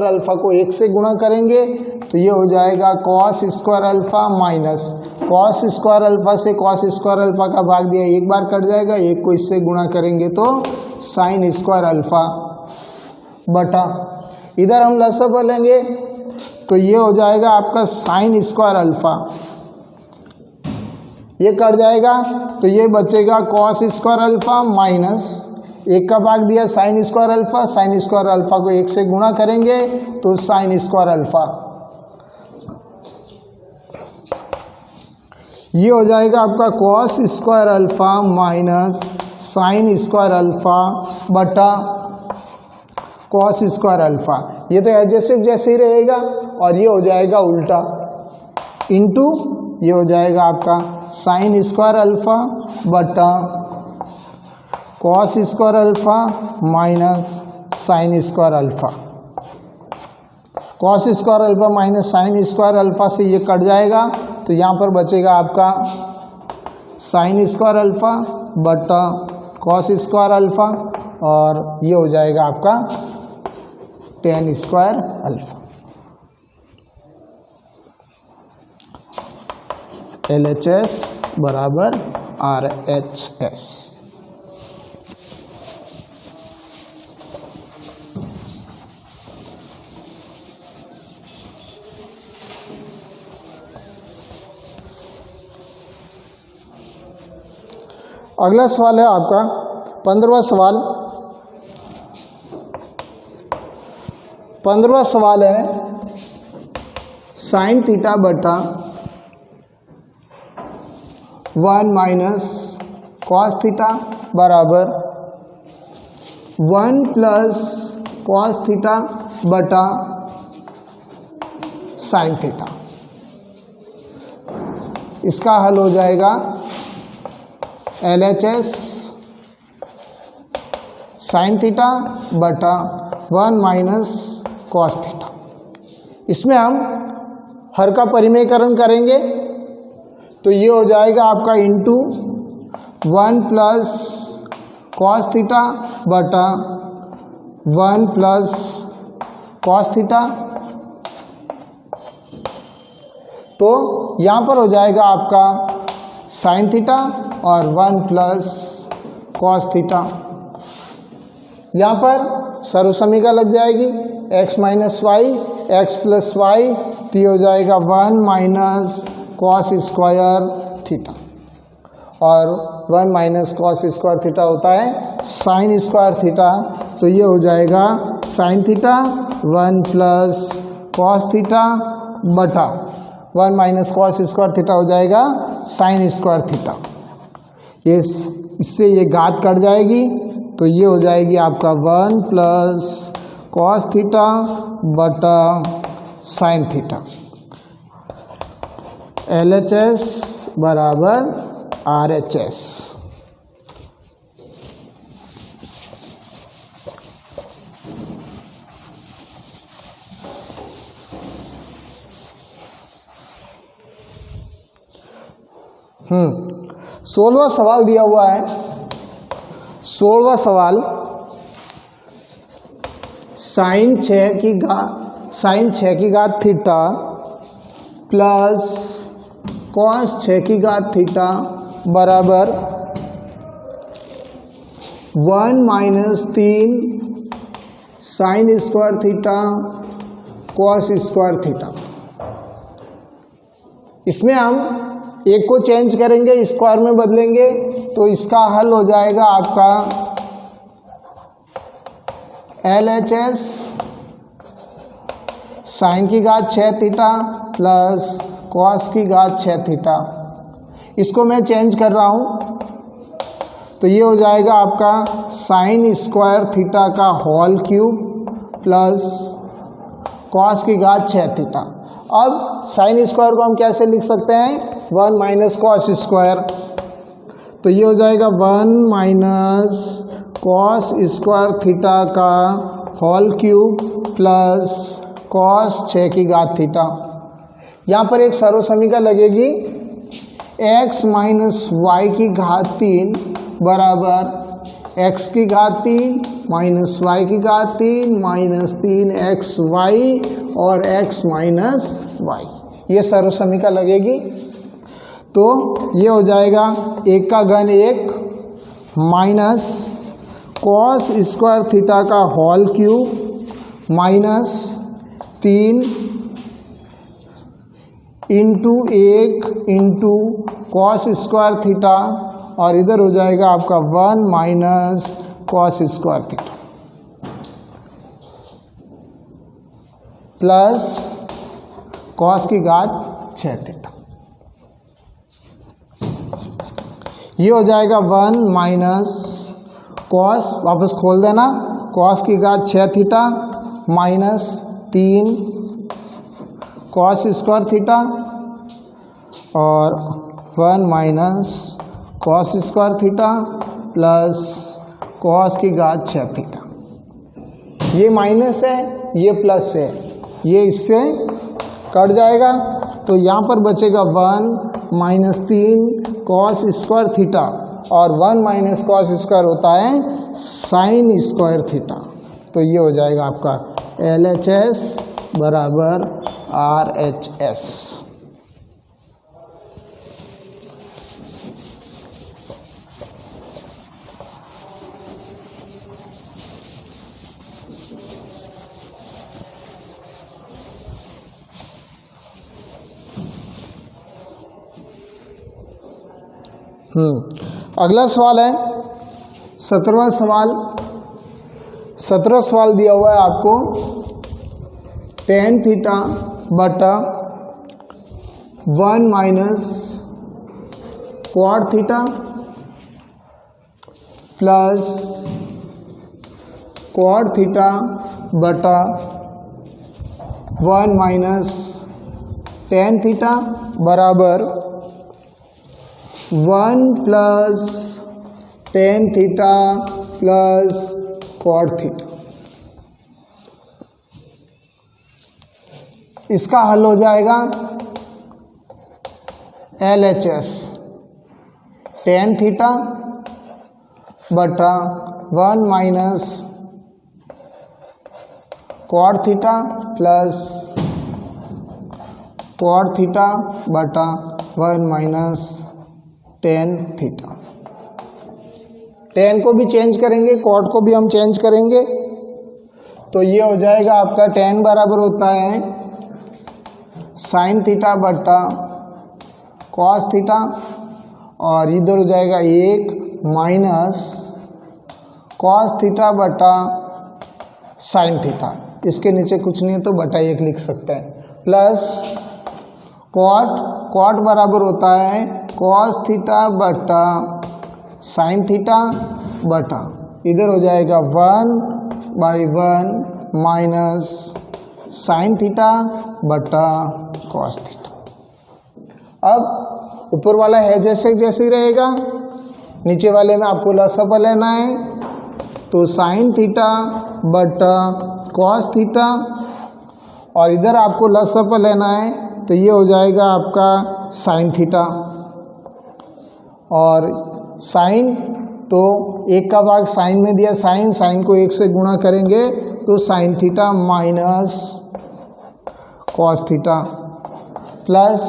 अल्फा को एक से गुणा करेंगे तो ये हो जाएगा cos square alpha minus cos square alpha से कॉस स्क्वायर अल्फा का भाग दिया एक बार कट जाएगा, एक को इससे गुणा करेंगे तो साइन स्क्वायर अल्फा बटा इधर हम लसअप लेंगे तो ये हो जाएगा आपका साइन स्क्वायर अल्फा, ये कट जाएगा तो ये बचेगा कॉस स्क्वायर अल्फा माइनस एक का भाग दिया साइन स्क्वायर अल्फा को एक से गुणा करेंगे तो साइन स्क्वायर अल्फा। ये हो जाएगा आपका cos square alpha minus sine square alpha बटा कॉस स्क्वायर अल्फा। ये तो जैसे ही रहेगा, और ये हो जाएगा उल्टा इंटू ये हो जाएगा आपका साइन स्क्वायर अल्फा बटा cos square alpha minus sine square alpha. Cos square alpha minus sine square alpha से ये कट जाएगा तो यहाँ पर बचेगा आपका साइन स्क्वायर अल्फा बटा कॉस स्क्वायर अल्फा, और ये हो जाएगा आपका टेन स्क्वायर अल्फा। LHS बराबर RHS। अगला सवाल है आपका 15वां सवाल। 15वां सवाल है साइन थीटा बटा 1 माइनस कॉस थीटा बराबर 1 प्लस कॉस थीटा बटा साइन थीटा। इसका हल हो जाएगा LHS साइन थीटा बटा 1 माइनस कॉस थीटा। इसमें हम हर का परिमेयकरण करेंगे तो ये हो जाएगा आपका इंटू 1 प्लस कॉस थीटा बटा 1 प्लस कॉस थीटा। तो यहाँ पर हो जाएगा आपका साइन थीटा और 1 प्लस कॉस थीटा। यहाँ पर सर्वसमीका लग जाएगी x minus Y x plus y, तो ये हो जाएगा 1 माइनस कॉस स्क्वायर थीटा, और 1 माइनस कॉस स्क्वायर थीटा होता है साइन स्क्वायर थीटा। तो ये हो जाएगा sine theta 1 plus cos theta बटा 1 माइनस कॉस स्क्वायर थीटा हो जाएगा साइन स्क्वायर थीटा। ये इससे ये घात कट जाएगी तो ये हो जाएगी आपका 1 प्लस कॉस थीटा बटा साइन थीटा। LHS बराबर RHS। हम्म 16वां सवाल दिया हुआ है। 16वां सवाल साइन 6 की घात थीटा प्लस कॉस 6 की घात थीटा बराबर 1 minus 3 sign square theta cos square theta. इसमें हम एक को चेंज करेंगे, स्क्वायर में बदलेंगे, तो इसका हल हो जाएगा आपका LHS साइन की घात 6 थीटा प्लस कॉस की घात 6 थीटा। इसको मैं चेंज कर रहा हूँ, तो ये हो जाएगा आपका साइन स्क्वायर थीटा का होल क्यूब प्लस कॉस की घात 6 थीटा। अब साइन स्क्वायर को हम कैसे लिख सकते हैं, 1 माइनस कॉस स्क्वायर, तो ये हो जाएगा 1 माइनस कॉस स्क्वायर थीटा का होल क्यूब प्लस कॉस 6 की घात थीटा। यहाँ पर एक सर्वसमीका लगेगी x माइनस वाई की घात 3 बराबर x की घात 3 माइनस वाई की घात 3 माइनस 3xy और x माइनस वाई, ये सर्वसमीका लगेगी। तो ये हो जाएगा 1 का घन 1 माइनस कॉस स्क्वायर थीटा का whole cube minus 3 into 1 into cos square theta, और इधर हो जाएगा आपका 1 minus cos square theta plus cos की घात 6 थीटा। ये हो जाएगा 1 माइनस कॉस, वापस खोल देना, कॉस की घात 6 theta minus 3 cos square theta और 1 minus cos square theta plus cos की घात 6 थीटा। ये माइनस है, ये प्लस है, ये इससे कट जाएगा, तो यहाँ पर बचेगा 1 माइनस 3 कॉस स्क्वायर थीटा, और 1 माइनस कॉस स्क्वायर होता है साइन स्क्वायर थीटा। तो ये हो जाएगा आपका LHS बराबर RHS। अगला सवाल है 17वां सवाल। 17वां सवाल दिया हुआ है आपको tan थीटा बटा 1 minus cot theta plus cot theta बटा 1 माइनस tan थीटा बराबर 1 plus tan theta plus cot theta. इसका हल हो जाएगा LHS tan थीटा बटा 1 minus cot theta plus cot theta बटा 1 माइनस tan थीटा। tan को भी चेंज करेंगे, क्वाड को भी हम चेंज करेंगे, तो ये हो जाएगा आपका tan बराबर होता है साइन थीटा बटा कॉस थीटा, और इधर हो जाएगा 1 माइनस कॉस थीटा बटा साइन थीटा। इसके नीचे कुछ नहीं है तो बटा 1 लिख सकते हैं, प्लस क्वाड बराबर होता है कॉस थीटा बटा साइन थीटा बटा, इधर हो जाएगा 1/1 माइनस साइन थीटा बटा कॉस थीटा। अब ऊपर वाला है जैसे ही रहेगा, नीचे वाले में आपको लसापा लेना है, तो साइन थीटा बटा कॉस थीटा, और इधर आपको लसापा लेना है, तो ये हो जाएगा आपका साइन थीटा, और साइन तो 1 का भाग साइन में दिया, साइन को 1 से गुणा करेंगे तो sign theta minus cos theta, plus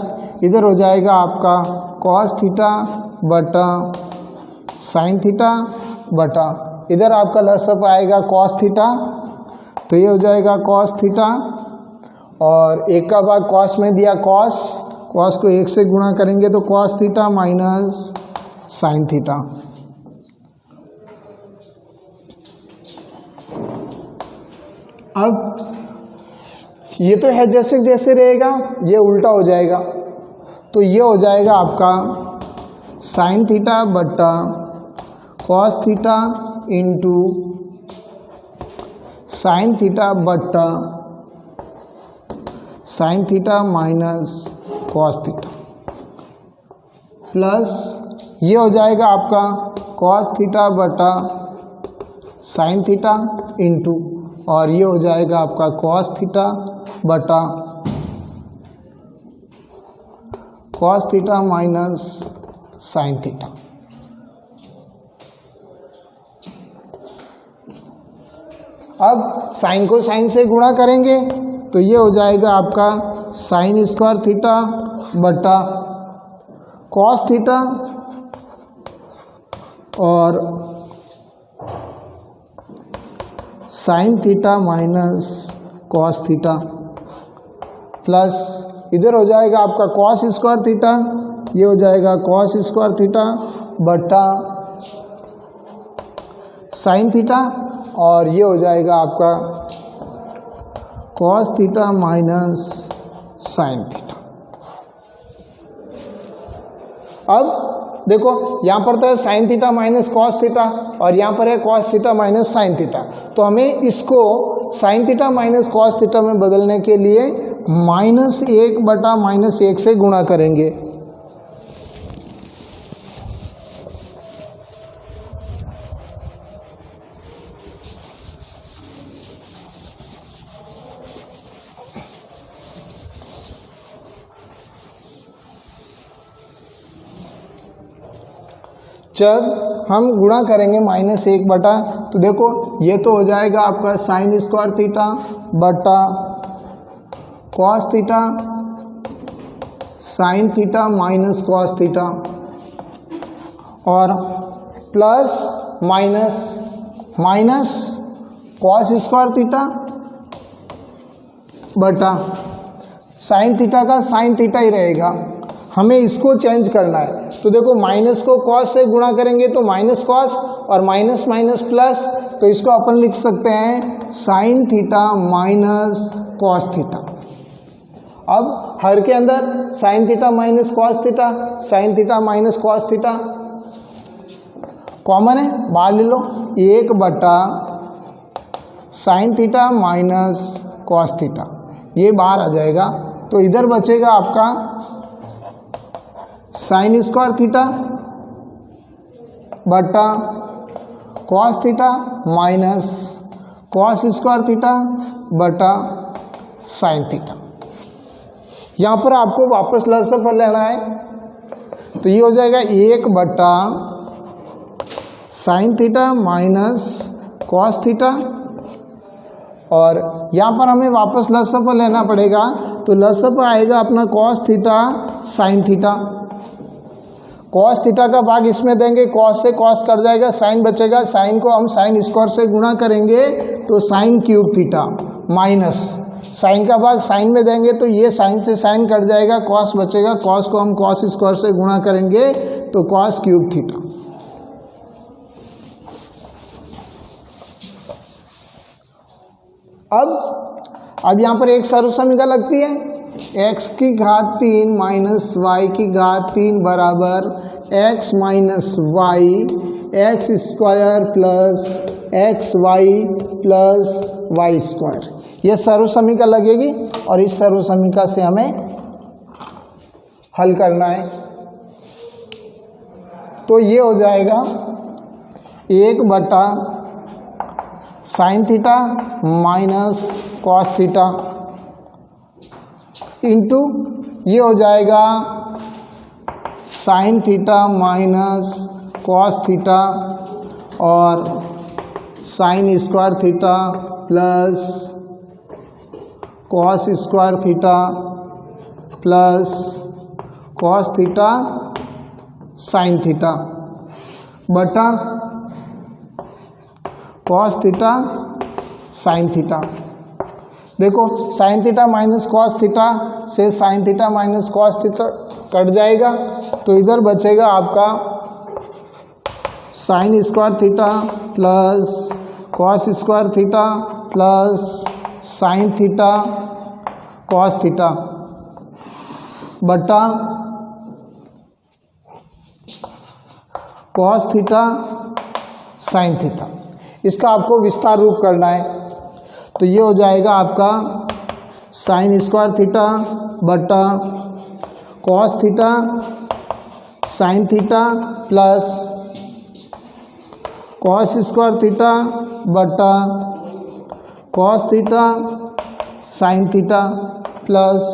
इधर हो जाएगा आपका कॉस थीटा बटा साइन थीटा बटा, इधर आपका लसअप आएगा कॉस थीटा, तो ये हो जाएगा कॉस थीटा, और 1 का भाग कॉस में दिया, कॉस को 1 से गुणा करेंगे तो cos theta minus sine theta. अब ये तो है जैसे जैसे रहेगा, ये उल्टा हो जाएगा, तो ये हो जाएगा आपका साइन थीटा बट्टा cos theta into sine theta बट्टा sine theta minus cos theta, plus ये हो जाएगा आपका कॉस थीटा बटा साइन थीटा इंटू, और ये हो जाएगा आपका कॉस थीटा बटा cos theta minus sine theta. अब साइन को साइन से गुणा करेंगे तो ये हो जाएगा आपका साइन स्क्वायर थीटा बटा कॉस थीटा और sine theta minus cos theta, plus इधर हो जाएगा आपका कॉस स्क्वायर थीटा, ये हो जाएगा कॉस स्क्वायर थीटा बटा साइन थीटा, और ये हो जाएगा आपका cos theta minus sine theta. अब देखो यहाँ पर तो है sine theta minus cos theta और यहाँ पर है cos theta minus sine theta, तो हमें इसको sign theta minus cos theta में बदलने के लिए -1 बटा -1 से गुणा करेंगे। जब हम गुणा करेंगे -1 बटा, तो देखो ये तो हो जाएगा आपका साइन स्क्वायर थीटा बटा cos theta sine theta minus cos theta, और plus minus minus cos square theta बटा साइन थीटा का साइन थीटा ही रहेगा, हमें इसको चेंज करना है। तो देखो माइनस को कॉस से गुणा करेंगे तो माइनस कॉस और माइनस माइनस प्लस, तो इसको अपन लिख सकते हैं sign theta minus cos theta. अब हर के अंदर sign theta minus cos theta, sine theta minus cos theta common है, बाहर ले लो, 1 बटा sine theta minus cos theta, ये बाहर आ जाएगा। तो इधर बचेगा आपका साइन स्क्वायर थीटा बटा cos theta minus cos square theta बटा साइन थीटा। यहाँ पर आपको वापस लसफल लेना है, तो ये हो जाएगा 1 बटा sine theta minus cos theta, और यहाँ पर हमें वापस लसफल लेना पड़ेगा, तो लसफल आएगा अपना cos theta sine theta. Cos theta का भाग इसमें देंगे, कॉस से कॉस कट जाएगा, साइन बचेगा, साइन को हम साइन स्क्वायर से गुणा करेंगे तो sine cube theta, minus sine का भाग साइन में देंगे तो ये साइन से साइन कट जाएगा, कॉस बचेगा, कॉस को हम कॉस स्क्वायर से गुणा करेंगे तो कॉस क्यूब थीटा। अब यहाँ पर एक सर्वसमीकरण लगती है, x की घात 3 माइनस वाई की घात 3 बराबर x minus Y x square plus x y plus Y square, ये सर्वसमीकरण लगेगी और इस सर्वसमीकरण से हमें हल करना है। तो ये हो जाएगा 1 बटा sine theta minus cos theta into ये हो जाएगा sine theta minus cos theta और sine square theta plus cos square theta plus cos theta sine theta बटा कॉस थीटा साइन थीटा। देखो sine theta minus cos theta से sine theta minus cos theta cut जाएगा, तो इधर बचेगा आपका sine square theta plus cos square theta plus sine theta cos theta बटा cos theta sine theta. इसका आपको विस्तार रूप करना है, तो ये हो जाएगा आपका साइन स्क्वायर थीटा बटा cos theta sine theta plus cos square theta बटा cos theta sine theta plus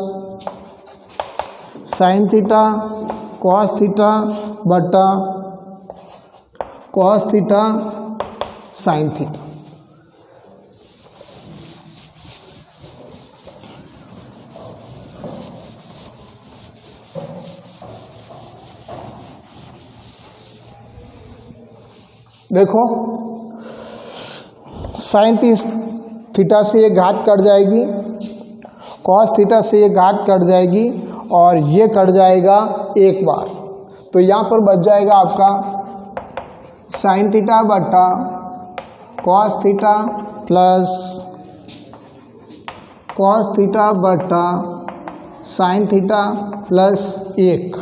sine theta cos theta बटा कॉस थीटा साइन थीटा। देखो साइन थीटा से ये घात कट जाएगी, कॉस थीटा से ये घात कट जाएगी और ये कट जाएगा एक बार, तो यहाँ पर बच जाएगा आपका साइन थीटा बटा cos theta plus cos theta बटा साइन थीटा प्लस 1,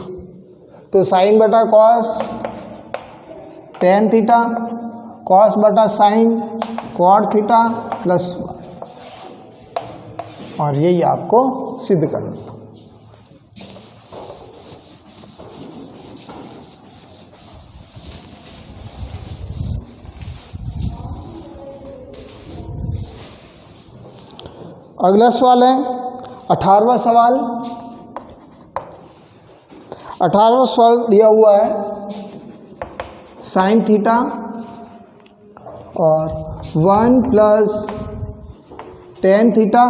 तो साइन बटा कॉस टेन थीटा, कॉस बटा साइन कॉट थीटा प्लस 1, और यही आपको सिद्ध करना था। अगला सवाल है 18वां सवाल। 18वां सवाल दिया हुआ है साइन थीटा और 1 plus tan theta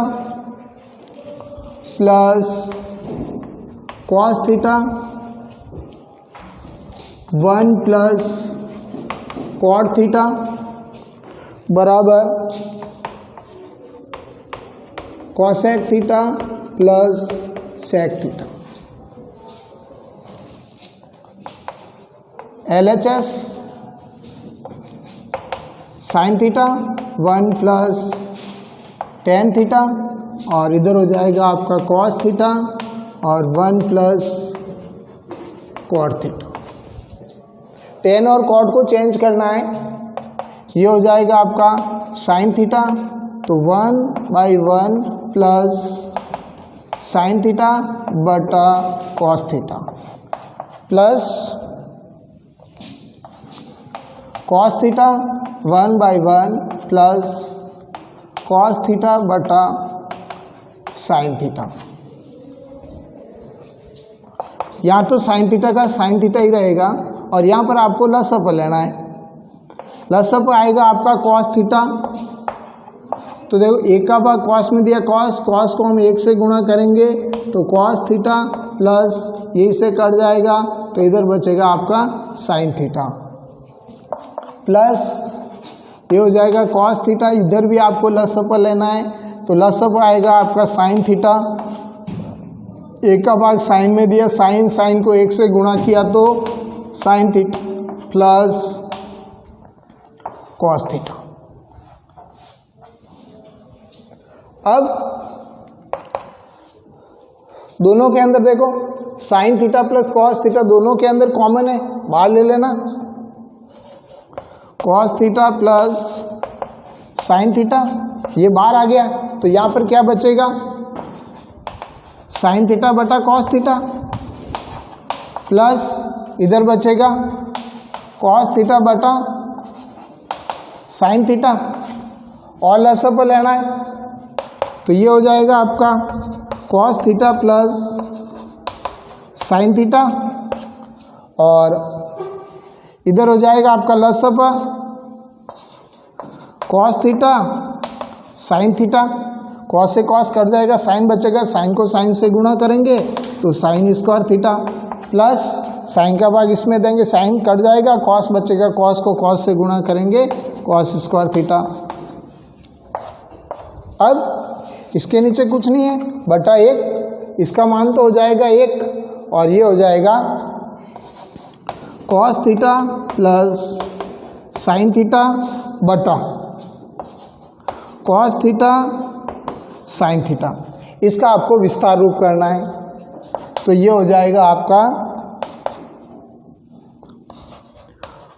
plus cos theta 1 plus cot theta बराबर cosec theta plus sec theta. LHS sine theta 1 plus tan theta और इधर हो जाएगा आपका कॉस थीटा और 1 प्लस कॉट थीटा। टेन और कॉट को चेंज करना है, ये हो जाएगा आपका साइन थीटा, तो 1/1 प्लस साइन थीटा बटा cos theta plus cos theta 1/1 plus cos theta बटा साइन थीटा। यहाँ तो साइन थीटा का साइन थीटा ही रहेगा और यहाँ पर आपको लसअप लेना है। लसअप आएगा आपका कॉस थीटा, तो देखो एक का भाग कॉस में दिया कॉस, कॉस को हम 1 से गुणा करेंगे तो कॉस थीटा प्लस यही से कट जाएगा, तो इधर बचेगा आपका साइन थीटा प्लस ये हो जाएगा कॉस थीटा। इधर भी आपको लसअप लेना है, तो लसअप आएगा आपका साइन थीटा, एक का भाग साइन में दिया, साइन को 1 से गुणा किया तो sign theta plus cos theta. अब दोनों के अंदर देखो sine theta plus cos theta दोनों के अंदर कॉमन है, बाहर ले लेना। Cos theta plus sine theta ये बाहर आ गया, तो यहाँ पर क्या बचेगा साइन थीटा बटा कॉस थीटा प्लस इधर बचेगा कॉस थीटा बटा साइन थीटा और लसअप लेना है, तो ये हो जाएगा आपका cos theta plus sine theta और इधर हो जाएगा आपका लसअप cos theta sine theta. Cos से कॉस कट जाएगा, साइन बचेगा, साइन को साइन से गुणा करेंगे तो sine square theta plus sine का भाग इसमें देंगे, साइन कट जाएगा, कॉस बचेगा, कॉस को कॉस से गुणा करेंगे कॉस स्क्वायर थीटा। अब इसके नीचे कुछ नहीं है, बटा 1, इसका मान तो हो जाएगा 1 और ये हो जाएगा cos theta plus sine theta बटा कॉस थीटा साइन थीटा। इसका आपको विस्तार रूप करना है, तो ये हो जाएगा आपका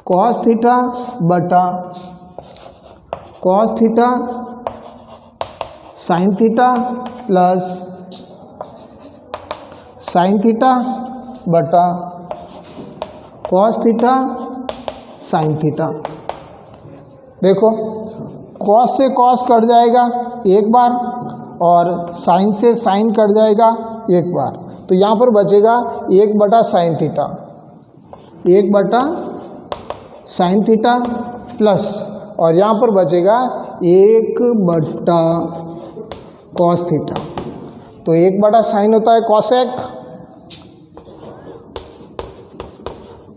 कॉस थीटा बटा cos theta sine theta plus sine theta बटा कॉस थीटा साइन थीटा। देखो कॉस से कॉस कट जाएगा एक बार और साइन से साइन कट जाएगा एक बार, तो यहाँ पर बचेगा 1 बटा साइन थीटा, 1 बटा साइन थीटा प्लस और यहाँ पर बचेगा 1 बटा कॉस थीटा। तो 1 बटा साइन होता है कॉसेक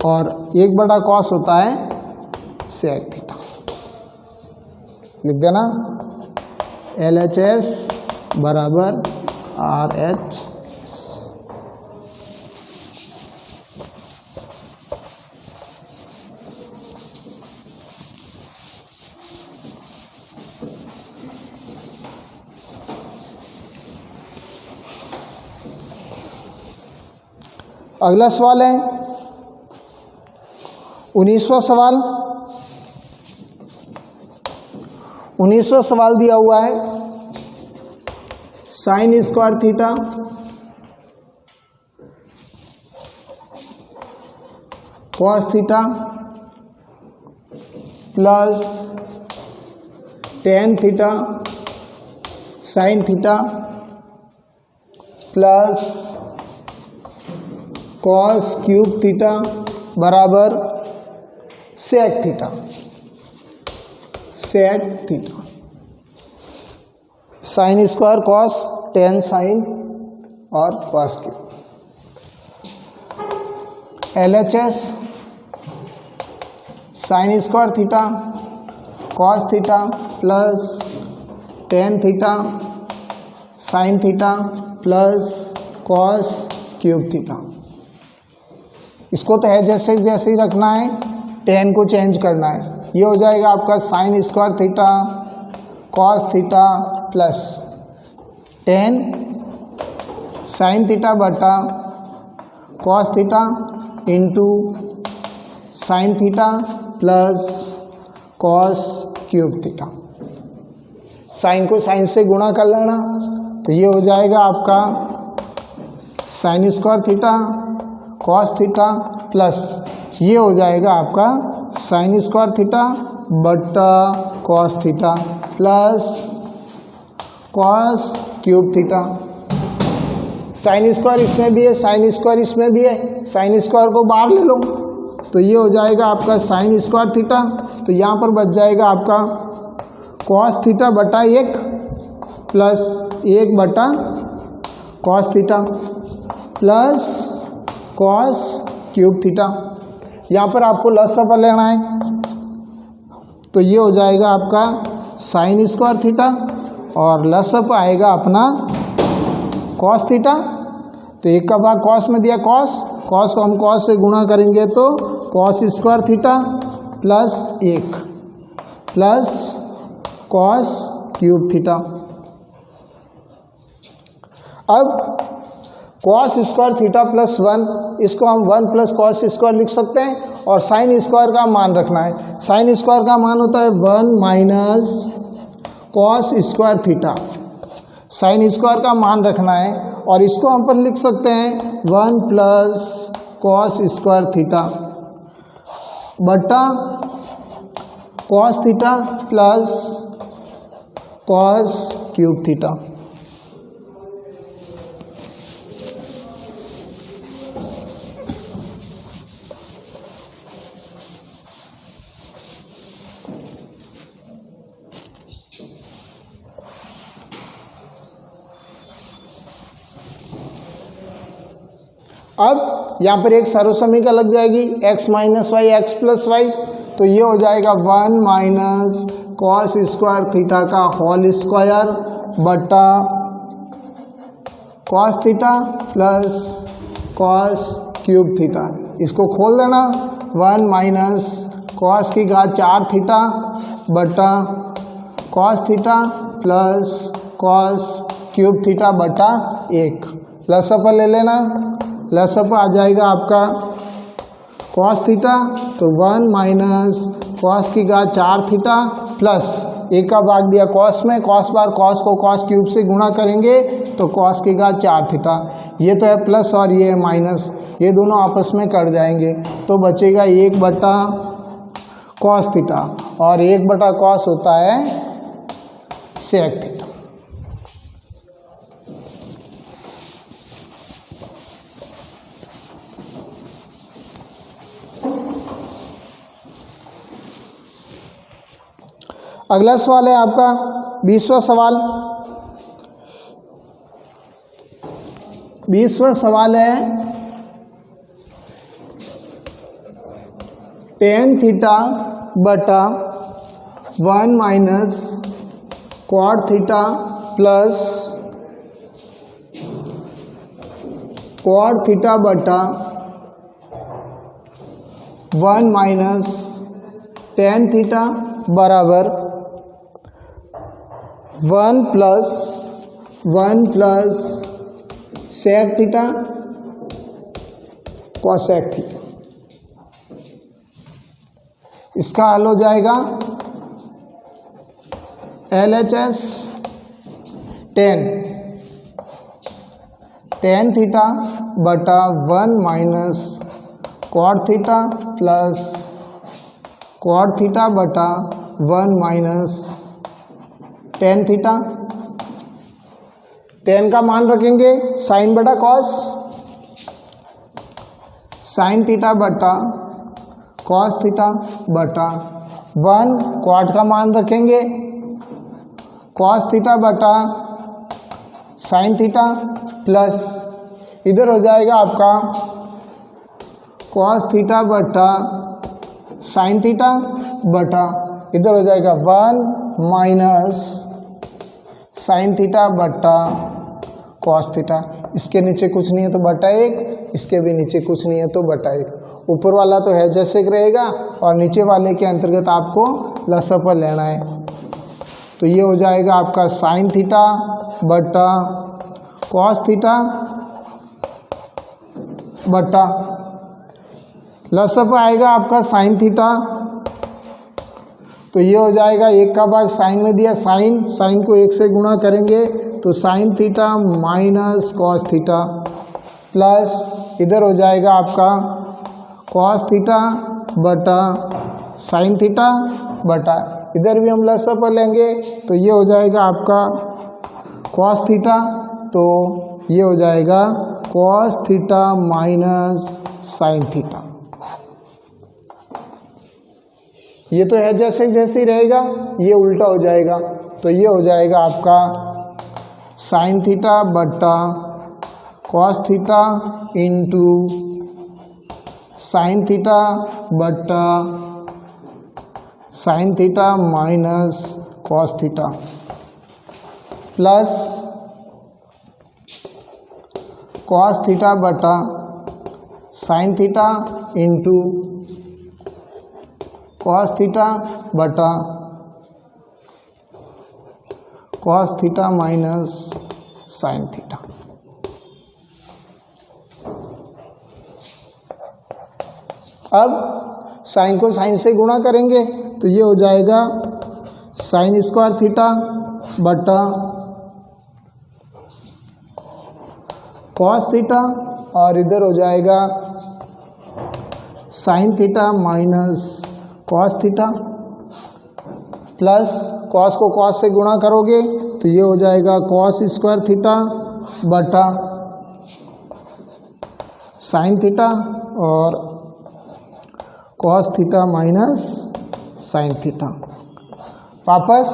और 1 बटा कॉस होता है सेक थीटा। लिख देना LHS बराबर RH। अगला सवाल है 19वां सवाल। 19वां सवाल दिया हुआ है sine square theta cos theta plus tan theta sine theta plus cos cube theta बराबर sec theta, sec theta. Sine square cos, tan sine और cos cube. LHS sine square theta cos theta plus tan theta sine theta plus cos cube theta. इसको तो है जैसे जैसे ही रखना है, ten को चेंज करना है। ये हो जाएगा आपका sine square theta cos theta plus tan sine theta बटा cos theta into sine theta plus cos cube theta. Sine को साइन से गुणा कर लेना, तो ये हो जाएगा आपका sine square theta cos theta plus ये हो जाएगा आपका साइन स्क्वायर थीटा बटा cos theta plus cos cube theta. Sine square इसमें भी है, साइन स्क्वायर इसमें भी है, साइन स्क्वायर को बाहर ले लो, तो ये हो जाएगा आपका साइन स्क्वायर थीटा। तो यहाँ पर बच जाएगा आपका कॉस थीटा बटा 1 प्लस 1 बटा cos theta plus cos cube theta. यहाँ पर आपको लसाअ लेना है, तो ये हो जाएगा आपका साइन स्क्वायर थीटा और लसाअ आएगा अपना कॉस थीटा। तो एक का भाग कॉस में दिया, कॉस को हम कॉस से गुणा करेंगे तो cos square theta plus 1 plus cos cube theta. अब कॉस स्क्वायर थीटा प्लस 1, इसको हम 1 प्लस कॉस स्क्वायर लिख सकते हैं और साइन स्क्वायर का मान रखना है। साइन स्क्वायर का मान होता है 1 minus cos square theta. Sine square का मान रखना है और इसको हम पर लिख सकते हैं 1 प्लस कॉस स्क्वायर थीटा बटा cos theta plus cos cube theta. अब यहाँ पर एक सर्वसमीका लग जाएगी x minus Y x plus y, तो ये हो जाएगा 1 माइनस कॉस स्क्वायर थीटा का होल स्क्वायर बटा cos theta plus cos cube theta, इसको खोल देना 1 माइनस कॉस की घात 4 थीटा बटा cos theta plus cos cube theta बटा 1, प्लस अप ले लेना, प्लस अप आ जाएगा आपका कॉस थीटा, तो 1 माइनस कॉस की घात 4 थीटा प्लस 1 का भाग दिया कॉस में, कॉस बार कॉस को कॉस क्यूब से गुणा करेंगे तो कॉस की घात 4 थीटा, ये तो है प्लस और ये है माइनस, ये दोनों आपस में कट जाएंगे तो बचेगा 1 बटा कॉस थीटा और 1 बटा कॉस होता है सेक थीटा। अगला सवाल है आपका 20वां सवाल। 20वां सवाल है टेन थीटा बटा 1 minus cot theta plus cot theta बटा 1 माइनस टेन थीटा बराबर 1 plus sec theta cosec theta, इसका हल हो जाएगा LHS टेन थीटा बटा 1 minus cot theta plus cot theta बटा 1 माइनस टेन थीटा, टेन का मान रखेंगे साइन बटा कॉस, साइन थीटा बटा कॉस थीटा बटा 1 क्वाड का मान रखेंगे कॉस थीटा बटा साइन थीटा प्लस इधर हो जाएगा आपका कॉस थीटा बटा साइन थीटा बटा इधर हो जाएगा 1 माइनस साइन थीटा बटा कॉस थीटा, इसके नीचे कुछ नहीं है तो बटा 1, इसके भी नीचे कुछ नहीं है तो बटा 1, ऊपर वाला तो है जैसे रहेगा और नीचे वाले के अंतर्गत आपको लसअप लेना है, तो ये हो जाएगा आपका साइन थीटा बटा कॉस थीटा बटा लसअप आएगा आपका साइन थीटा, तो ये हो जाएगा 1 का भाग साइन में दिया, साइन को 1 से गुणा करेंगे तो sign theta minus cos theta plus इधर हो जाएगा आपका कॉस थीटा बटा साइन थीटा बटा इधर भी हम लसअप लेंगे तो ये हो जाएगा आपका कॉस थीटा, तो ये हो जाएगा cos theta minus sine theta, ये तो है जैसे जैसे ही रहेगा ये उल्टा हो जाएगा, तो ये हो जाएगा आपका साइन थीटा बटा cos theta into sine theta बटा sine theta minus cos theta plus cos theta बटा sine theta into cos theta बटा cos theta minus sine theta. अब साइन को साइन से गुणा करेंगे तो ये हो जाएगा साइन स्क्वायर थीटा बटा कॉस थीटा और इधर हो जाएगा sine theta minus cos theta plus cos को कॉस से गुणा करोगे तो ये हो जाएगा कॉस स्क्वायर थीटा बटा साइन थीटा और cos theta minus sine theta. वापस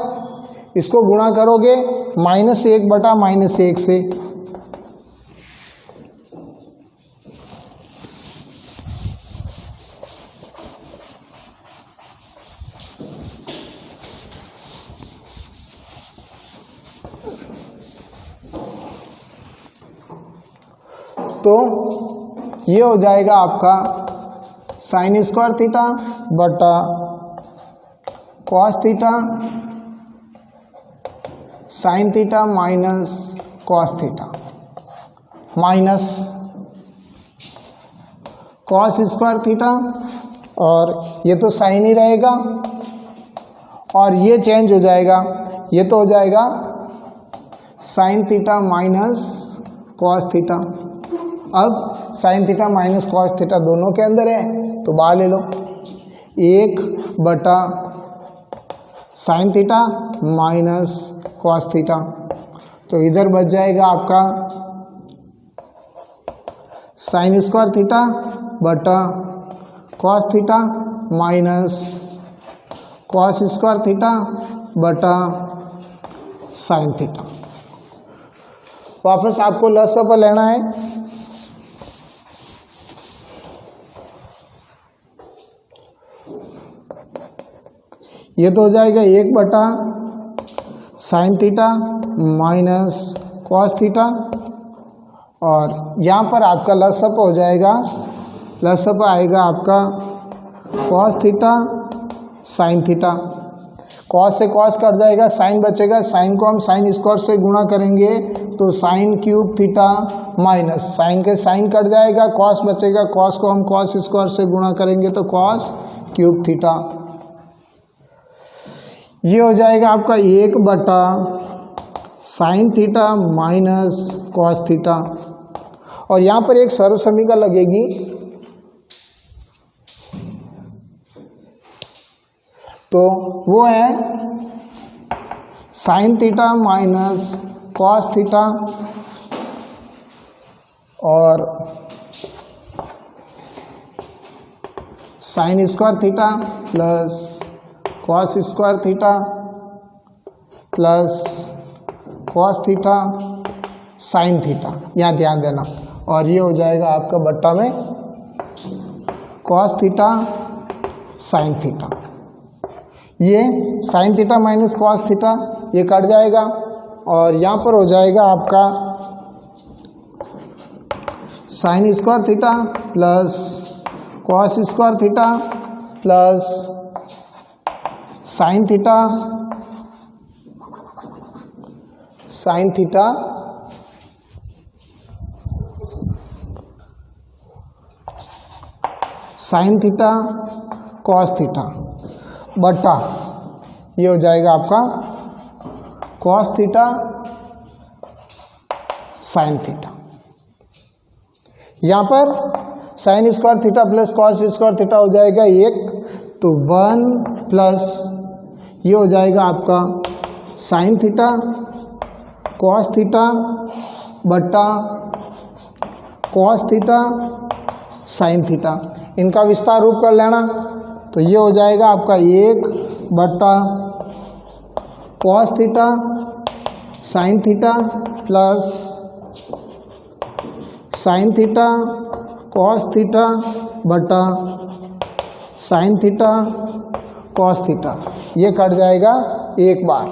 इसको गुणा करोगे -1 बटा -1 से, तो ये हो जाएगा आपका साइन स्क्वायर थीटा बटा cos theta sine theta minus cos theta minus cos square theta, और ये तो साइन ही रहेगा और ये चेंज हो जाएगा, ये तो हो जाएगा sine theta minus cos theta. अब sine theta minus cos theta दोनों के अंदर है तो बाहर ले लो, 1 बटा sine theta minus cos theta, तो इधर बच जाएगा आपका साइन स्क्वायर थीटा बटा cos theta minus cos square theta बटा साइन थीटा। वापस आपको लसा पर लेना है, ये तो हो जाएगा 1 बटा sine theta minus cos theta, और यहाँ पर आपका लसअप हो जाएगा, लसअप आएगा आपका cos theta sine theta, cos से कॉस कट जाएगा, साइन बचेगा, साइन को हम साइन स्क्वायर से गुणा करेंगे तो sine cube theta minus sine के साइन कट जाएगा, कॉस बचेगा, कॉस को हम कॉस स्क्वायर से गुणा करेंगे तो कॉस क्यूब थीटा। ये हो जाएगा आपका 1 बटा sine theta minus cos theta, और यहाँ पर एक सर्व समीकरण लगेगी, तो वो है sine theta minus cos theta और sine square theta plus cos square theta plus cos theta sine theta, यहाँ ध्यान देना, और ये हो जाएगा आपका बट्टा में कॉस थीटा साइन थीटा। ये sign theta minus cos theta ये कट जाएगा, और यहाँ पर हो जाएगा आपका sine square theta plus cos square theta plus sine theta sine theta sine theta cos theta बटा ये हो जाएगा आपका कॉस थीटा साइन थीटा। यहाँ पर sign square theta plus cos square theta हो जाएगा 1, तो 1 प्लस ये हो जाएगा आपका साइन थीटा कॉस थीटा बटा कॉस थीटा साइन थीटा, इनका विस्तार रूप कर लेना, तो ये हो जाएगा आपका 1 बटा cos theta sine theta plus sine theta cos theta बटा साइन थीटा कॉस थीटा, ये कट जाएगा एक बार।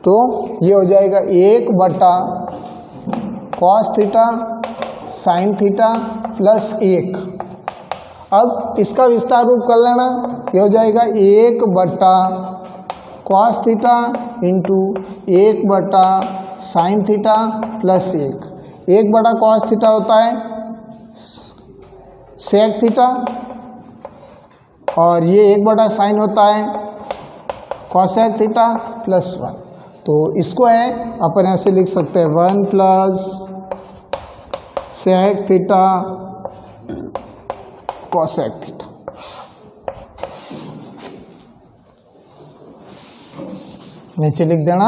तो ये हो जाएगा 1 बटा cos theta sine theta plus 1। अब इसका विस्तार रूप कर लेना, ये हो जाएगा 1 बटा कॉस थीटा इंटू 1 बटा साइन थीटा प्लस 1। 1 बटा कॉस थीटा होता है सेक थीटा, और ये 1 बटा साइन होता है कॉसेक थीटा प्लस 1। तो इसको है अपन ऐसे लिख सकते हैं 1 plus sec theta cosec theta. नीचे लिख देना